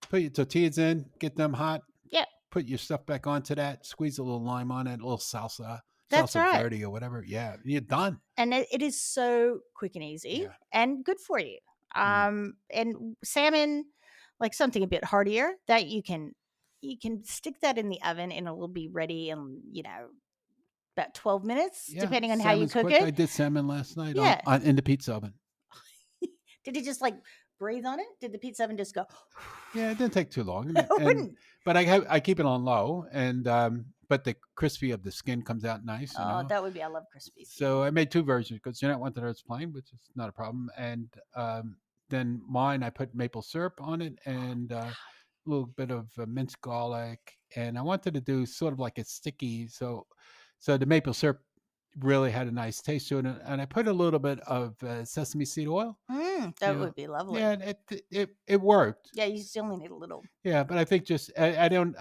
Put your tortillas in, get them hot. Yep. Put your stuff back onto that. Squeeze a little lime on it, a little salsa, That's salsa right. verde or whatever. Yeah, you're done. And it is so quick and easy Yeah. and good for you. Mm. And salmon, like something a bit heartier that you can stick that in the oven and it will be ready in about 12 minutes, Yeah, depending on how you salmon's cook quick. I it. did salmon last night Yeah. in the pizza oven. Did it just like breathe on it? Did the pizza oven just go? Yeah, it didn't take too long. It wouldn't. But I keep it on low, and but the crispy of the skin comes out nice. You Oh, know? that would be. I love crispy. So I made 2 versions because Jeanette wanted hers plain, which is not a problem. And then mine, I put maple syrup on it and a little bit of minced garlic. And I wanted to do sort of like a sticky, so the maple syrup really had a nice taste to it. And I put a little bit of sesame seed oil. That Yeah. would be lovely. Yeah, it worked. Yeah, you still only need a little. Yeah, but I think just I don't.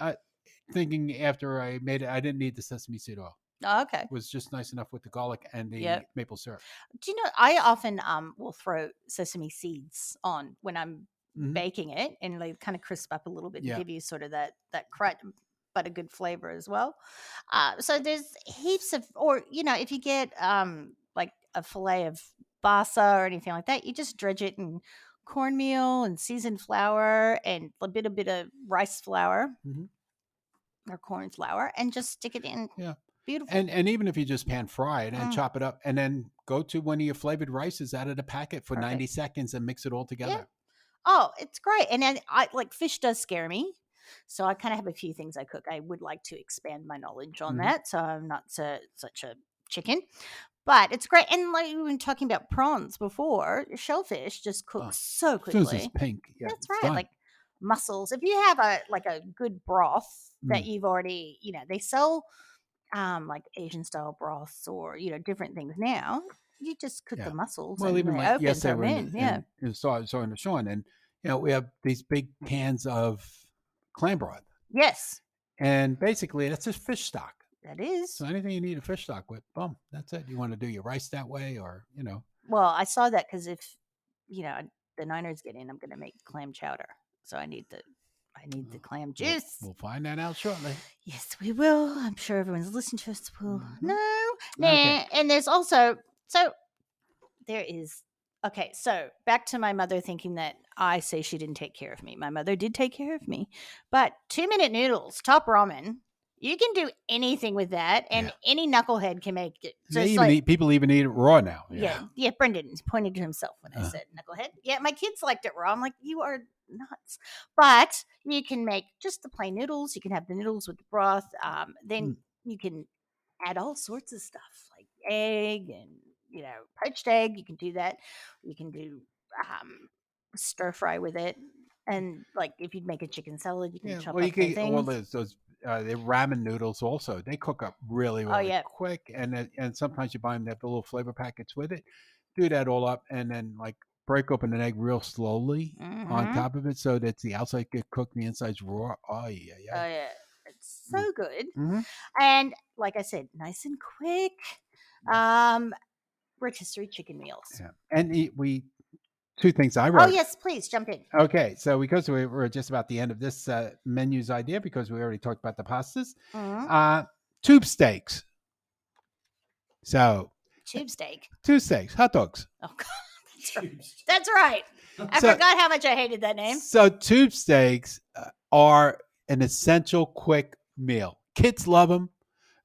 Thinking after I made it, I didn't need the sesame seed oil. Oh, okay. It was just nice enough with the garlic and the Yep. maple syrup. Do you know? I often will throw sesame seeds on when I'm Mhm. baking it, and they kind of crisp up a little bit Yeah. and give you sort of that crunch, but a good flavor as well. So there's heaps of, or if you get like a fillet of basa or anything like that, you just dredge it in cornmeal and seasoned flour and a bit of rice flour Mhm. or corn flour, and just stick it in. Yeah. Beautiful. And even if you just pan fry it and Mm. chop it up, and then go to one of your flavored rices out of the packet for Perfect. 90 seconds and mix it all together. Oh, it's great. And then I like fish does scare me. So I kind of have a few things I cook. I would like to expand my knowledge on Mhm. that. So I'm not such a chicken. But it's great. And like we were talking about prawns before, shellfish just cooks so As soon as quickly. it's pink, yeah, That's it's right. done. Like mussels. If you have a good broth that Mm. you've already, they sell like Asian style broths or different things now. You just cook Yeah. the mussels Well, and even they like open, yesterday, throw we're them in in. the, Yeah. in the Sean, and we have these big cans of clam broth, Yes, and basically that's just fish stock. that is. So anything you need a fish stock with, boom, that's it. You want to do your rice that way, or Well, I saw that because if the Niners get in, I'm going to make clam chowder. So I need the clam juice. We'll find that out shortly. Yes, we will. I'm sure everyone's listening to us will Mhm. know. Nah, Okay. and there's also there is. Okay, so back to my mother thinking that I say she didn't take care of me. My mother did take care of me, but 2-minute noodles, top ramen. You can do anything with that, and any knucklehead can make it. So They it's even like, people even eat it raw now. yeah. Brendan pointed to himself when I Uh. said knucklehead. Yeah, my kids liked it raw. I'm like, you are nuts. But you can make just the plain noodles. You can have the noodles with the broth. Then you can add all sorts of stuff like egg and poached egg. You can do that. You can do stir fry with it. And like if you'd make a chicken salad, you can Yeah, chop well, you up can the get all things. those the ramen noodles also. They cook up really, Oh, really yeah. quick, and sometimes you buy them. They have the little flavor packets with it. Do that all up, and then like break open an egg real slowly on Mhm. top of it, so that the outside get cooked, and the inside's raw. Oh yeah, Oh yeah. yeah, it's so good. Mm-hmm. And like I said, nice and quick. Rotisserie chicken meals. Yeah. And we 2 things I Oh wrote. yes, please jump in. Okay, so because we're just about the end of this menu's idea, because we already talked about the pastas, Mhm. tube steaks. So Tube steak. 2 steaks, hot dogs. Oh God, that's right. That's right. I So- forgot how much I hated that name. So tube steaks are an essential quick meal. Kids love them.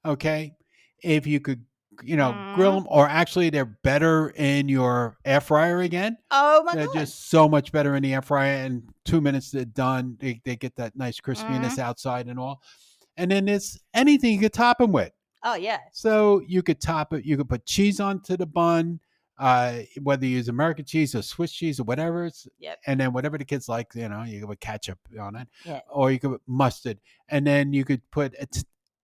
Okay, if you could, grill them, or actually they're better in your air fryer again. Oh my They're God. just so much better in the air fryer. In 2 minutes, they're done. They get that nice crispiness outside and all. And then there's anything you could top them with. Oh yeah. So you could top it. You could put cheese onto the bun, whether you use American cheese or Swiss cheese or whatever. Yep. And then whatever the kids like, you could put ketchup on it. Yeah. Or you could put mustard. And then you could put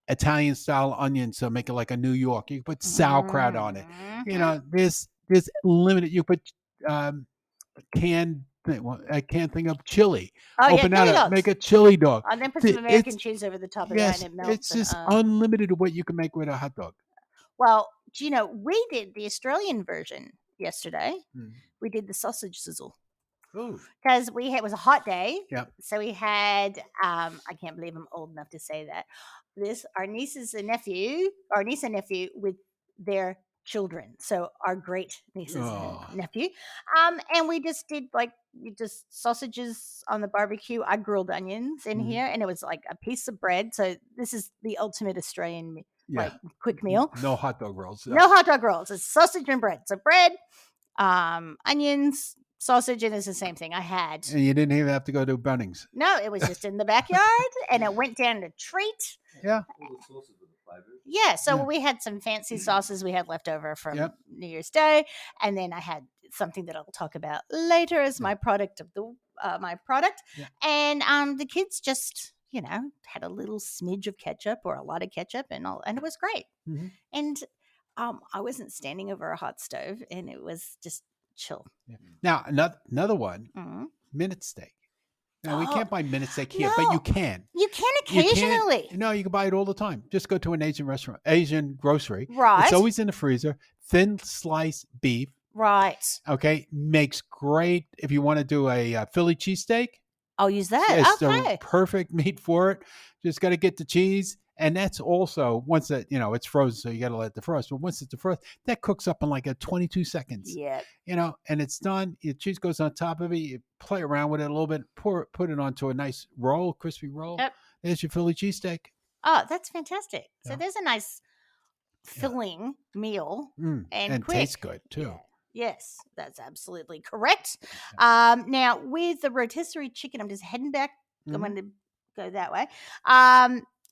Italian style onions, so make it like a New York. You could put sauerkraut on it. Mhm. There's limited. You put canned I can't think of chili. Oh, yeah, Open chili that up, dogs. make a chili dog. And then put some American It's cheese over the top of that yes, and it melts. it's just unlimited what you can make with a hot dog. Well, do you know, we did the Australian version yesterday. Mm. We did the sausage sizzle. Ooh. Because it was a hot day. Yep. So we had, I can't believe I'm old enough to say that. Our niece and nephew with their children. So our great nieces and nephew. And we just did just sausages on the barbecue. I grilled onions in here, and it was like a piece of bread. So this is the ultimate Australian quick meal. No hot dog rolls. No hot dog rolls. It's sausage and bread. So bread, onions, sausage, and it's the same thing I had. And you didn't even have to go to Bunnings. No, it was just in the backyard, and it went down a treat. Yeah. All the sauces with the flavors. Yeah, so we had some fancy sauces we had left over from New Year's Day, and then I had something that I'll talk about later as my product of the and the kids just had a little smidge of ketchup or a lot of ketchup, and it was great. Mm-hmm. And I wasn't standing over a hot stove, and it was just chill. Yeah. Now another one, minute steak. Now we can't buy minute steak here, but you can. You can occasionally. You can buy it all the time. Just go to an Asian grocery. Right. It's always in the freezer. Thin sliced beef. Right. Okay. Makes great if you want to do a Philly cheesesteak. I'll use that. It's the perfect meat for it. Just got to get the cheese. And that's also once that, it's frozen, so you got to let it defrost. But once it's defrost, that cooks up in like 22 seconds. Yeah. And it's done. Your cheese goes on top of it. You play around with it a little bit, put it onto a nice roll, crispy roll. Yep. There's your Philly cheesesteak. Oh, that's fantastic. So there's a nice filling meal and quick. Tastes good too. Yeah. Yes, that's absolutely correct. Now with the rotisserie chicken, I'm just heading back. I'm going to go that way.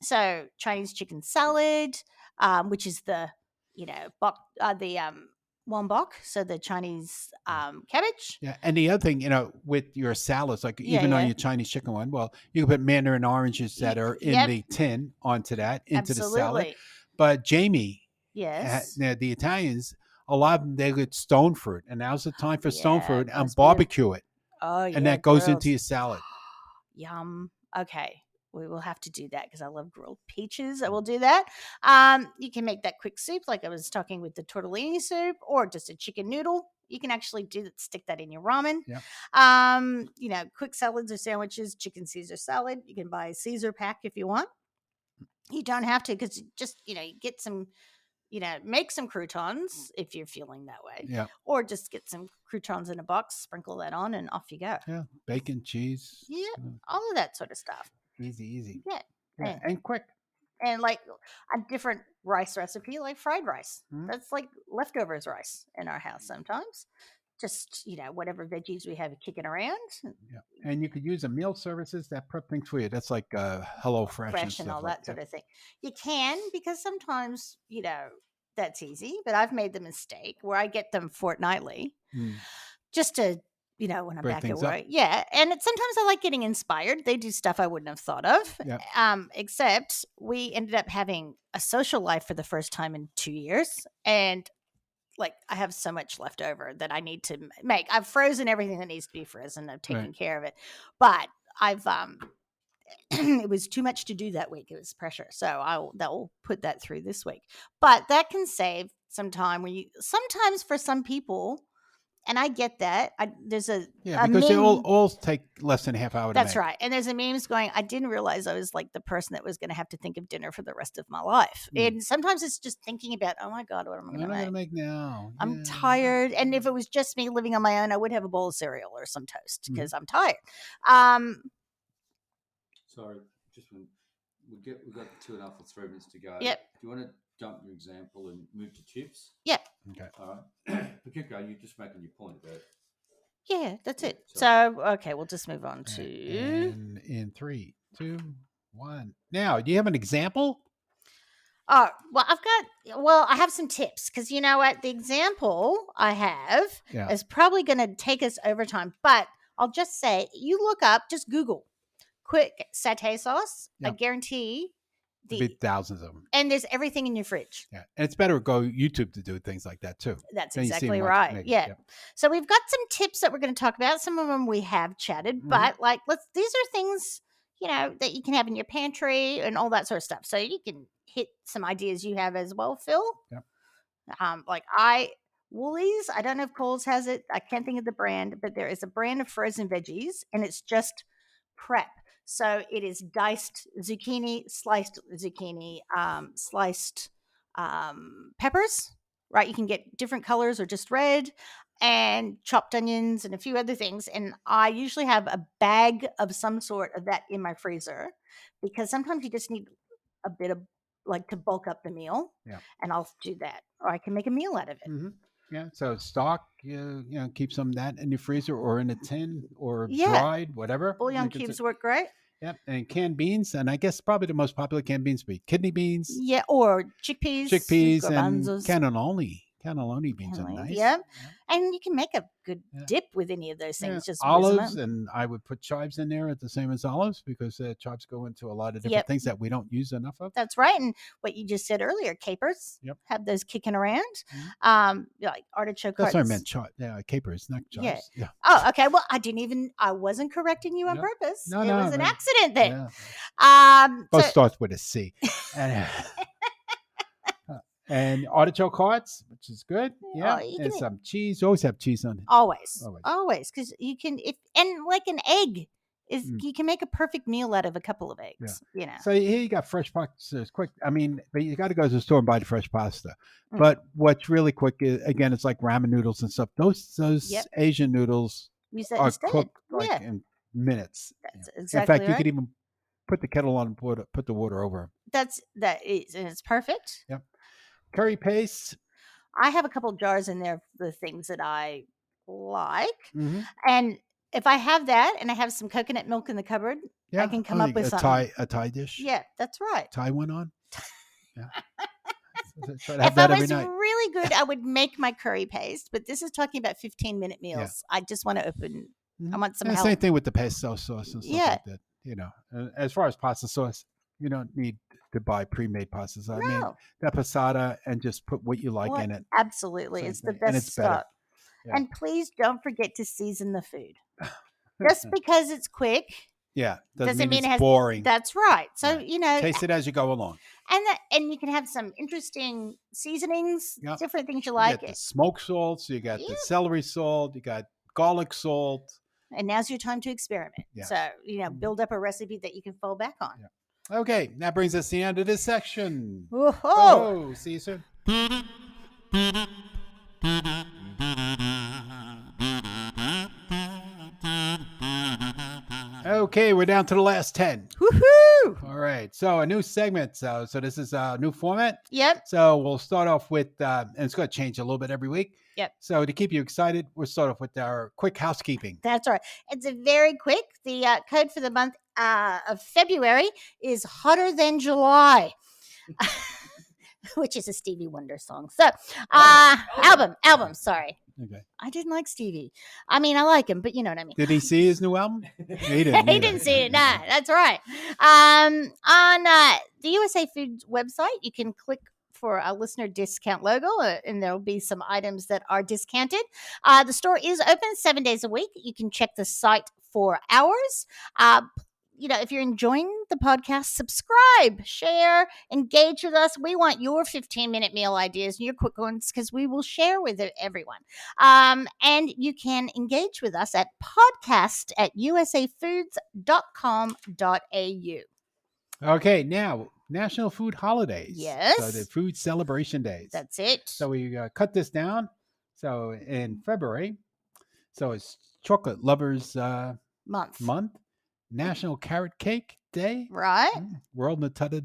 So Chinese chicken salad, which is the wombok, so the Chinese cabbage. Yeah, and the other thing, with your salads, like even on your Chinese chicken one, well, you can put mandarin oranges that are in the tin onto that, into the salad. But Jamie, the Italians, a lot of them, they get stone fruit, and now's the time for stone fruit and barbecue it. Oh, yeah. And that goes into your salad. Yum. Okay. We will have to do that because I love grilled peaches. I will do that. You can make that quick soup like I was talking with the tortellini soup, or just a chicken noodle. You can actually stick that in your ramen. Yeah. Quick salads or sandwiches, chicken Caesar salad. You can buy a Caesar pack if you want. You don't have to, because just, you get some, make some croutons if you're feeling that way. Yeah. Or just get some croutons in a box, sprinkle that on, and off you go. Yeah. Bacon, cheese. Yeah. All of that sort of stuff. Easy. Yeah. And quick. And like a different rice recipe, like fried rice. That's like leftovers rice in our house sometimes. Just, whatever veggies we have kicking around. Yeah. And you could use the meal services that prep things for you. That's like Hello Fresh and all that sort of thing. You can, because sometimes, that's easy. But I've made the mistake where I get them fortnightly just to, when I'm break back at things work. up. Yeah. And sometimes I like getting inspired. They do stuff I wouldn't have thought of. Yeah. Except we ended up having a social life for the first time in 2 years. And I have so much left over that I need to make. I've frozen everything that needs to be frozen. I've taken care of it. But I've it was too much to do that week. It was pressure. So I'll put that through this week. But that can save some time sometimes for some people, and I get that. There's a because they all take less than a half hour to That's make. right. And there's a memes going, I didn't realize I was like the person that was going to have to think of dinner for the rest of my life. And sometimes it's just thinking about, oh my God, what am I going to make now? I'm tired. And if it was just me living on my own, I would have a bowl of cereal or some toast because I'm tired. Sorry, just when we've got 2.5 or 3 minutes to go. Yep. Do you want to dump your example and move to chips? Yep. Okay. All right. Pakiko, you're just making your point about. Yeah, that's it. So okay, we'll just move on to. And in 3, 2, 1. Now, do you have an example? Oh, well, I have some tips because you know what? The example I have is probably going to take us over time, but I'll just say, just Google quick satay sauce. I guarantee There'd be thousands of them. And there's everything in your fridge. Yeah, and it's better to go YouTube to do things like that too. That's Then you see exactly them right. make it. Yeah. Yep. So we've got some tips that we're going to talk about. Some of them we have chatted, but like these are things, that you can have in your pantry and all that sort of stuff. So you can hit some ideas you have as well, Phil. Yep. Woolies, I don't know if Coles has it. I can't think of the brand, but there is a brand of frozen veggies and it's just prep. So it is diced zucchini, sliced peppers, right? You can get different colors or just red, and chopped onions and a few other things. And I usually have a bag of some sort of that in my freezer because sometimes you just need a bit of to bulk up the meal. Yeah. And I'll do that, or I can make a meal out of it. Mm-hmm. Yeah. So stock, keep some of that in your freezer or in a tin or dried, whatever. Bouillon cubes work great. Yep. And canned beans. And I guess probably the most popular canned beans would be kidney beans. Yeah. Or chickpeas. Chickpeas and cannelloni beans are nice. Yeah. And you can make a good dip with any of those things. Just olives, and I would put chives in there at the same as olives because chives go into a lot of different things that we don't use enough of. That's right. And what you just said earlier, capers. Yep. Have those kicking around. Like artichoke hearts. That's what I meant. Capers, not chives. Yeah. Oh, okay. Well, I wasn't correcting you on purpose. No, it was an accident then. Yeah. Both starts with a C. And artichoke hearts, which is good. Yeah. And some cheese. You always have cheese on it. Always. Because you can, like an egg is, you can make a perfect meal out of a couple of eggs, So here you got fresh pasta. It's quick. I mean, but you got to go to the store and buy the fresh pasta. But what's really quick is, again, it's like ramen noodles and stuff. Those Asian noodles are cooked in minutes. That's exactly In fact, you could even put the kettle on and put the water over. And it's perfect. Yep. Curry paste. I have a couple jars in there of the things that I like. And if I have that and I have some coconut milk in the cupboard, I can come up with something. A Thai dish? Yeah, that's right. Tie one on? Yeah. If I was really good, I would make my curry paste. But this is talking about 15-minute meals. Yeah. I just want to open. I want some help. Same thing with the pesto sauce and stuff like that. As far as pasta sauce, you don't need to buy pre-made pasta sauce. I mean, that passata and just put what you like in it. Absolutely. It's the best stuff. Yeah. And please don't forget to season the food. Just because it's quick. Yeah. Doesn't mean it's boring. That's right. So, taste it as you go along. And you can have some interesting seasonings, different things you like. You got the smoked salts, you got the celery salt, you got garlic salt. And now's your time to experiment. Yeah. So, build up a recipe that you can fall back on. Yeah. Okay, that brings us to the end of this section. Oh, see you soon. Okay, we're down to the last 10. Woohoo! All right, so a new segment. So this is a new format. Yep. So we'll start off with, and it's going to change a little bit every week. Yep. So to keep you excited, we'll start off with our quick housekeeping. That's right. It's a very quick. The code for the month of February is Hotter Than July, which is a Stevie Wonder song. So album. Sorry. Okay. I didn't like Stevie. I mean, I like him, but you know what I mean. Did he see his new album? He didn't. He didn't see it. Nah, that's right. On the USA Foods website, you can click for a listener discount logo, and there'll be some items that are discounted. The store is open 7 days a week. You can check the site for hours. If you're enjoying the podcast, subscribe, share, engage with us. We want your 15-minute meal ideas and your quick ones because we will share with everyone. And you can engage with us at podcast@usafoods.com.au. Okay, now National Food Holidays. Yes. So the food celebration days. That's it. So we cut this down. So in February, so it's Chocolate Lovers Month. National Carrot Cake Day. Right. World Nutella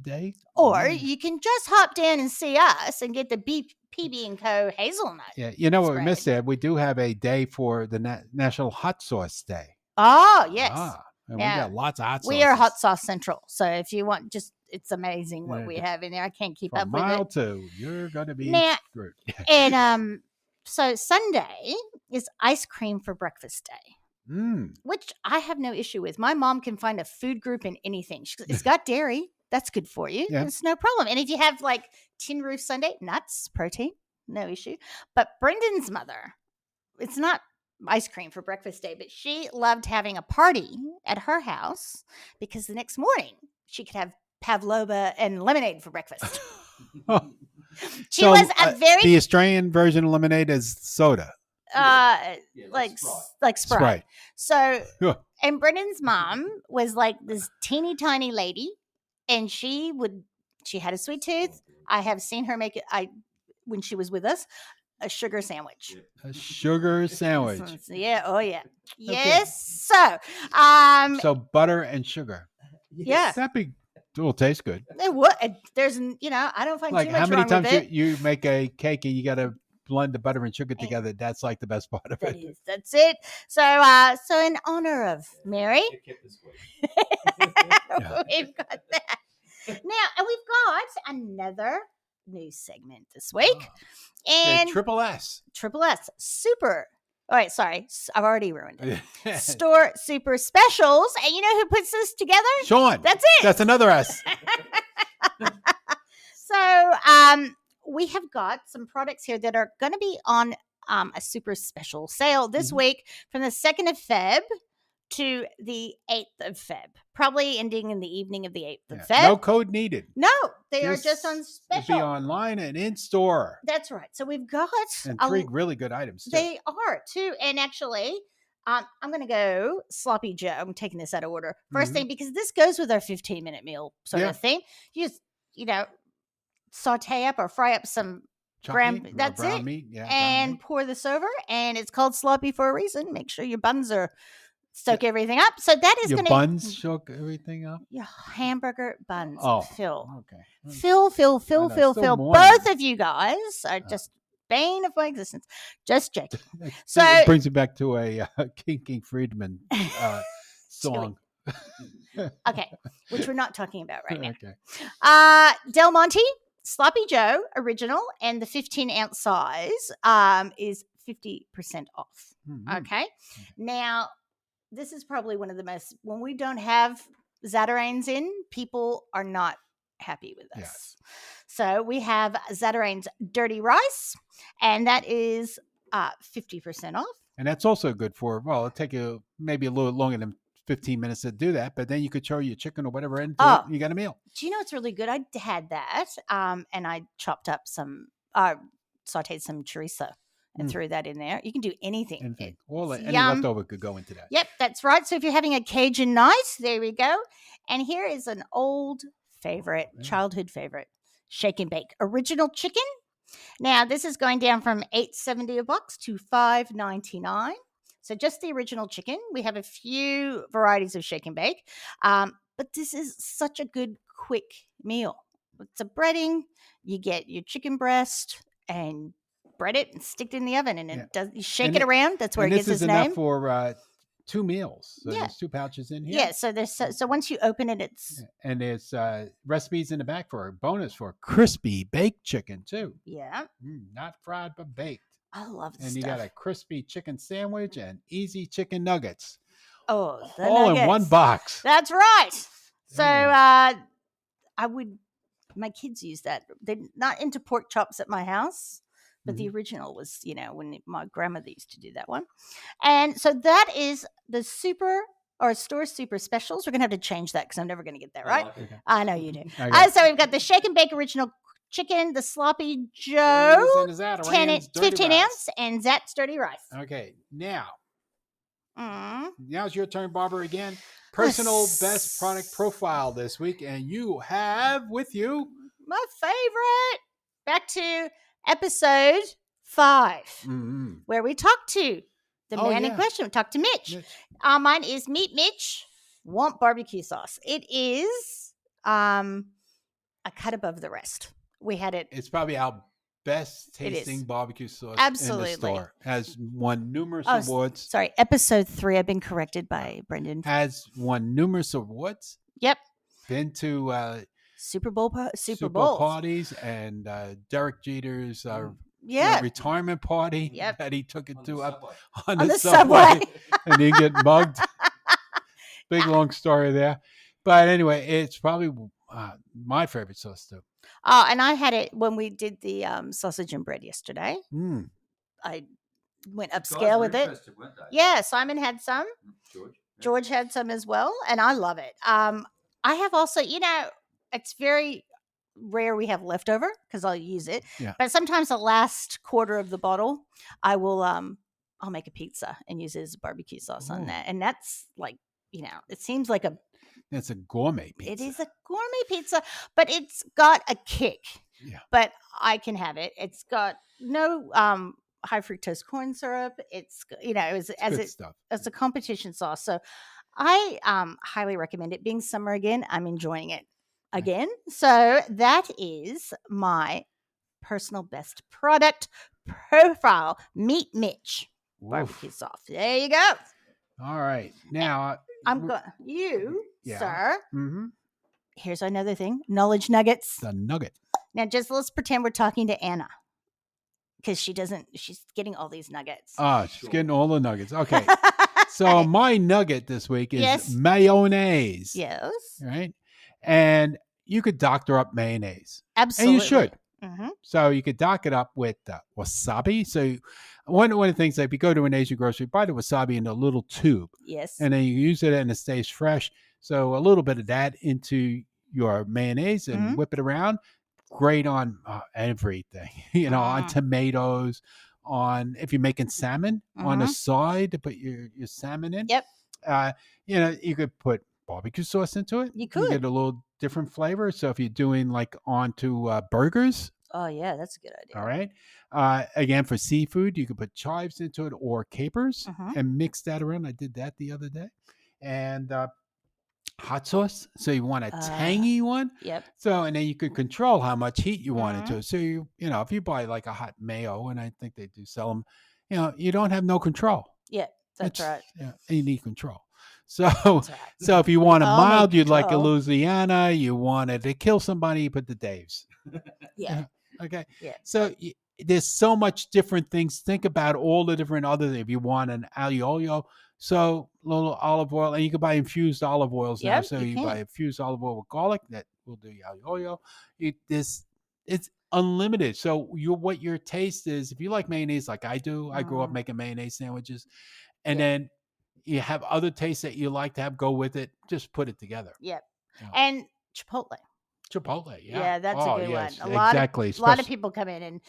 Day. Or you can just hop down and see us and get the PB&Co hazelnut. Yeah. You know what we missed there? We do have a day for the National Hot Sauce Day. Oh, yes. And we got lots of hot sauce. We are Hot Sauce Central. So if you want, it's amazing what we have in there. I can't keep up with it. Mile 2, you're going to be screwed. And so Sunday is ice cream for breakfast day. which I have no issue with. My mom can find a food group in anything. It's got dairy. That's good for you. Yeah. It's no problem. And if you have like tin roof sundae, nuts, protein, no issue. But Brendan's mother, it's not ice cream for breakfast day, but she loved having a party at her house because the next morning she could have pavlova and lemonade for breakfast. She was a very the Australian version of lemonade is soda. like Sprite. So, Huh. and Brendan's mom was like this teeny tiny lady, and she had a sweet tooth. I have seen her make it. When she was with us, a sugar sandwich. A sugar sandwich. Yeah. Oh yeah. Okay. Yes. So butter and sugar. Yeah. That will taste good. it would. There's I don't find Like too much how many wrong times with it. you make a cake and you got to blend the butter and sugar together? That's like the best part of it. That's it. So in honor of Mary, we've got that. Now, and we've got another new segment this week. And Triple S. Triple S Super. All right, sorry. I've already ruined it. Store Super Specials. And you know who puts this together? Sean. That's it. That's another S. So we have got some products here that are going to be on a super special sale this week from the 2nd of Feb to the 8th of Feb, probably ending in the evening of the 8th of Feb. No code needed. No, they are just on special. It'll be online and in store. That's right. So we've got and 3 really good items too. They are too. And actually, I'm going to go Sloppy Joe. I'm taking this out of order. First thing, because this goes with our 15-minute meal sort of thing. You just, saute up or fry up some brown meat, and pour this over. And it's called sloppy for a reason. Make sure your buns are soak everything up. So that is going to buns soak everything up. Your hamburger buns. Phil. Okay. Phil. Both of you guys are just bane of my existence. Just joking. So it brings it back to a King Friedman song. Okay, which we're not talking about right now. Okay. Del Monte Sloppy Joe original and the 15-ounce size is 50% off. Okay. Now, this is probably one of the most, when we don't have Zadarians in, people are not happy with us. Yes. So we have Zadarian's Dirty Rice, and that is 50% off. And that's also good for, it'll take you maybe a little longer than 15 minutes to do that, but then you could throw your chicken or whatever into it, and you got a meal. Do you know what's really good? I had that, and I chopped up some, sauteed some chorizo and threw that in there. You can do anything. Any leftover could go into that. Yep, that's right. So if you're having a Cajun night, there we go. And here is an old favorite, childhood favorite, shake and bake original chicken. Now this is going down from $8.70 a box to $5.99. So just the original chicken. We have a few varieties of shake and bake, but this is such a good quick meal. It's a breading. You get your chicken breast and bread it and stick it in the oven, and you shake it around. That's where it gets its name. This is enough for 2 meals. So there's 2 pouches in here. Yeah. So there's so once you open it, it's and there's recipes in the back for a bonus for crispy baked chicken too. Yeah. Not fried but baked. I love this. And you got a crispy chicken sandwich and easy chicken nuggets. Oh, all in one box. That's right. So my kids use that. They're not into pork chops at my house. But the original was, when my grandmother used to do that one. And so that is the store super specials. We're going to have to change that because I'm never going to get that right. Okay. I know you do. So we've got the shake and bake original chicken, the Sloppy Joe, 15 ounce, and Zat's Dirty Rice. Okay. Now's your turn, Barbara, again. Personal best product profile this week. And you have with you my favorite. Back to episode 5, where we talked to the man in question. We talked to Mitch. Mine is Meat Mitch Want Barbecue Sauce. It is a cut above the rest. We had it. It's probably our best tasting barbecue sauce Absolutely. in the store. Has won numerous awards. Sorry, episode 3. I've been corrected by Brendan. Has won numerous awards. Yep. Been to Super Bowl parties, and Derek Jeter's Yeah. retirement party Yep. that he took it On to the up subway. on On the the subway, subway. and he get mugged. Big long story there, but anyway, it's probably my favorite sauce too. Oh, and I had it when we did the sausage and bread yesterday. Mm. I went Guys upscale were with it. interested, weren't they? Yeah, Simon had some. George. Yeah. George had some as well, and I love it. I have also, it's very rare we have leftover because I'll use it. Yeah. But sometimes the last quarter of the bottle, I will I'll make a pizza and use it as barbecue sauce on Ooh. that, and that's like, it seems like It's a gourmet pizza. it is a gourmet pizza, but it's got a kick. Yeah. But I can have it. It's got no high fructose corn syrup. It's Good stuff. it's a competition sauce. So I highly recommend it. Being summer again, I'm enjoying it again. So that is my personal best product profile. Meat Mitch Oof. barbecue sauce. There you go. All right, now I'm going. You, Yeah. sir. Mm-hmm. Here's another thing. Knowledge nuggets. The nugget. Now, just let's pretend we're talking to Anna because she's getting all these nuggets. She's getting all the nuggets. Okay, so my nugget this week is Yes. mayonnaise. Yes. Right, and you could doctor up mayonnaise, Absolutely. and you should. Mm-hmm. So you could dock it up with wasabi. So one of the things, like if you go to an Asian grocery, buy the wasabi in a little tube, Yes. and then you use it and it stays fresh. So a little bit of that into your mayonnaise and Mhm. whip it around. Great on everything, on tomatoes, on if you're making salmon on a side to put your salmon in. Yep. You could put barbecue sauce into it. You could. get a little different flavor. So if you're doing like onto burgers, Oh yeah, that's a good idea. all right. Again, for seafood, you could put chives into it or capers and mix that around. I did that the other day. And hot sauce. So you want a tangy one. Yep. So, and then you could control how much heat you want into it. So if you buy like a hot mayo, and I think they do sell them, you don't have no control. Yeah, that's right. Yeah, you need control. So, That's right. so if you want a I'll mild, make you'd like a control. Louisiana. You wanted to kill somebody, you put the Daves. Yeah. Okay. Yeah. So there's so much different things. Think about all the different other. If you want an aglio olio, so a little olive oil, and you can buy infused olive oils now. Yep, So you you can. buy infused olive oil with garlic that will do your aglio olio. It's unlimited. So what your taste is, if you like mayonnaise like I do, I grew up making mayonnaise sandwiches, and then you have other tastes that you like to have go with it. Just put it together. Yep. Yeah. And Chipotle. Chipotle, yeah. Yeah, that's a good yes, one. A lot exactly. of people come in and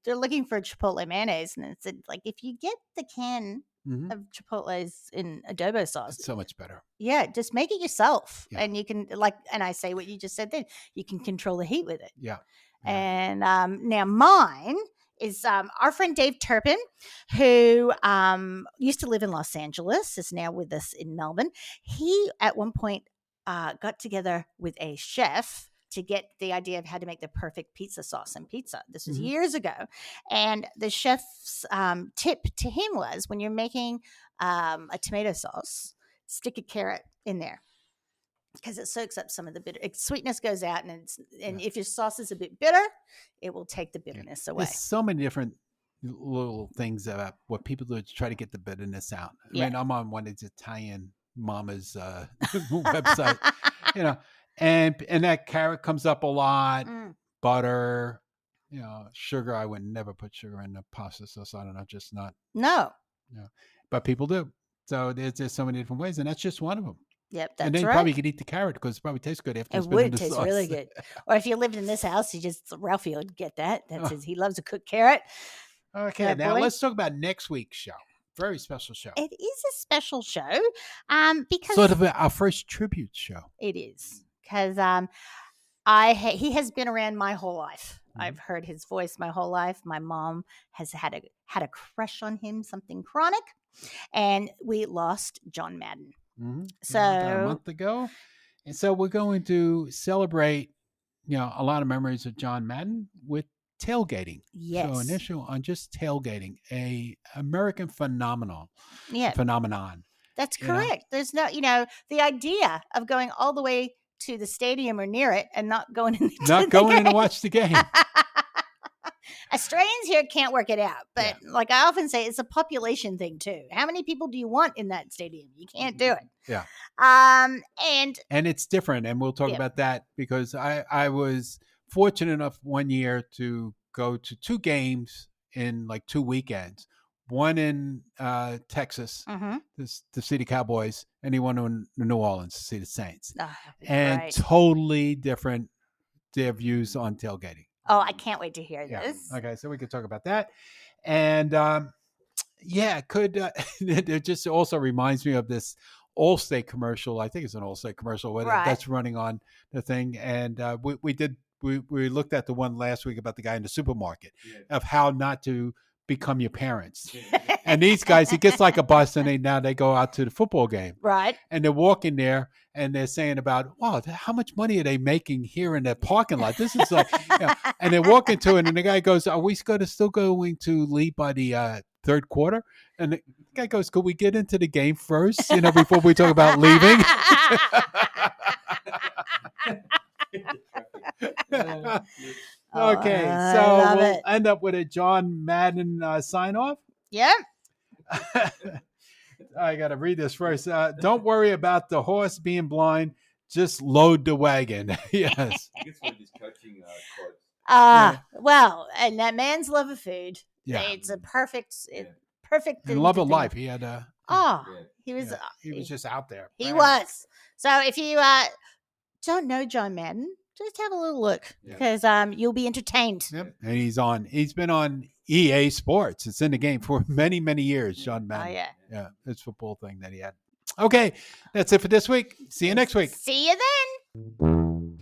they're looking for Chipotle mayonnaise, and it's like if you get the can Mhm. of Chipotle's in adobo sauce, It's so much better. yeah, just make it yourself, Yeah. and you can and I say what you just said. Then you can control the heat with it. Yeah. And now mine is our friend Dave Turpin, who used to live in Los Angeles, is now with us in Melbourne. He at one point got together with a chef to get the idea of how to make the perfect pizza sauce and pizza. This was years ago. And the chef's tip to him was when you're making a tomato sauce, stick a carrot in there because it soaks up some of the bitter. Sweetness goes out, and if your sauce is a bit bitter, it will take the bitterness away. There's so many different little things about what people do to try to get the bitterness out. I mean, I'm on one of these Italian mama's website, and that carrot comes up a lot, butter, sugar. I would never put sugar in the pasta sauce. I don't know, just not. No. But people do. So there's so many different ways, and that's just one of them. Yep, that's and then you right. probably could eat the carrot because it probably tastes good after It it's been in would the taste sauce. really good. Or if you lived in this house, Ralphie would get that. He loves a cooked carrot. Okay, That now boy. let's talk about next week's show. Very special show. It is a special show because Sort of our first tribute show. it is because he has been around my whole life. I've heard his voice my whole life. My mom has had a crush on him, something chronic, and we lost John Madden. So about a month ago, and so we're going to celebrate, a lot of memories of John Madden with tailgating. Yes. So an issue on just tailgating, a American phenomenon. Yeah. Phenomenon. That's correct. There's no, the idea of going all the way to the stadium or near it and not going in. Not going in to watch the game. Australians here can't work it out, but like I often say, it's a population thing too. How many people do you want in that stadium? You can't do it. Yeah. And it's different, and we'll talk about that because I was fortunate enough one year to go to 2 games in like 2 weekends. One in Texas, to see the Cowboys, and he went to New Orleans to see the Saints. And totally different their views on tailgating. Oh, I can't wait to hear this. Okay, so we could talk about that. And it just also reminds me of this Allstate commercial. I think it's an Allstate commercial that's running on the thing. And we looked at the one last week about the guy in the supermarket of how not to become your parents. And these guys, it gets like a bus, and they go out to the football game. Right. And they're walking there, and they're saying about, wow, how much money are they making here in the parking lot? This is like, and they walk into it, and the guy goes, are we still going to leave by the third quarter? And the guy goes, could we get into the game first, before we talk about leaving? Okay, so we'll end up with a John Madden sign off. Yeah. I got to read this first. Don't worry about the horse being blind. Just load the wagon. Yes. I guess one of his coaching quotes. Well, and that man's love of food. Yeah. It's a perfect thing. And love of life. He had he was just out there. He was. So if you don't know John Madden, just have a little look because you'll be entertained. Yep. And he's been on EA Sports. It's in the game for many, many years, John Madden. Oh, yeah. Yeah, it's a football thing that he had. Okay, that's it for this week. See you next week. See you then.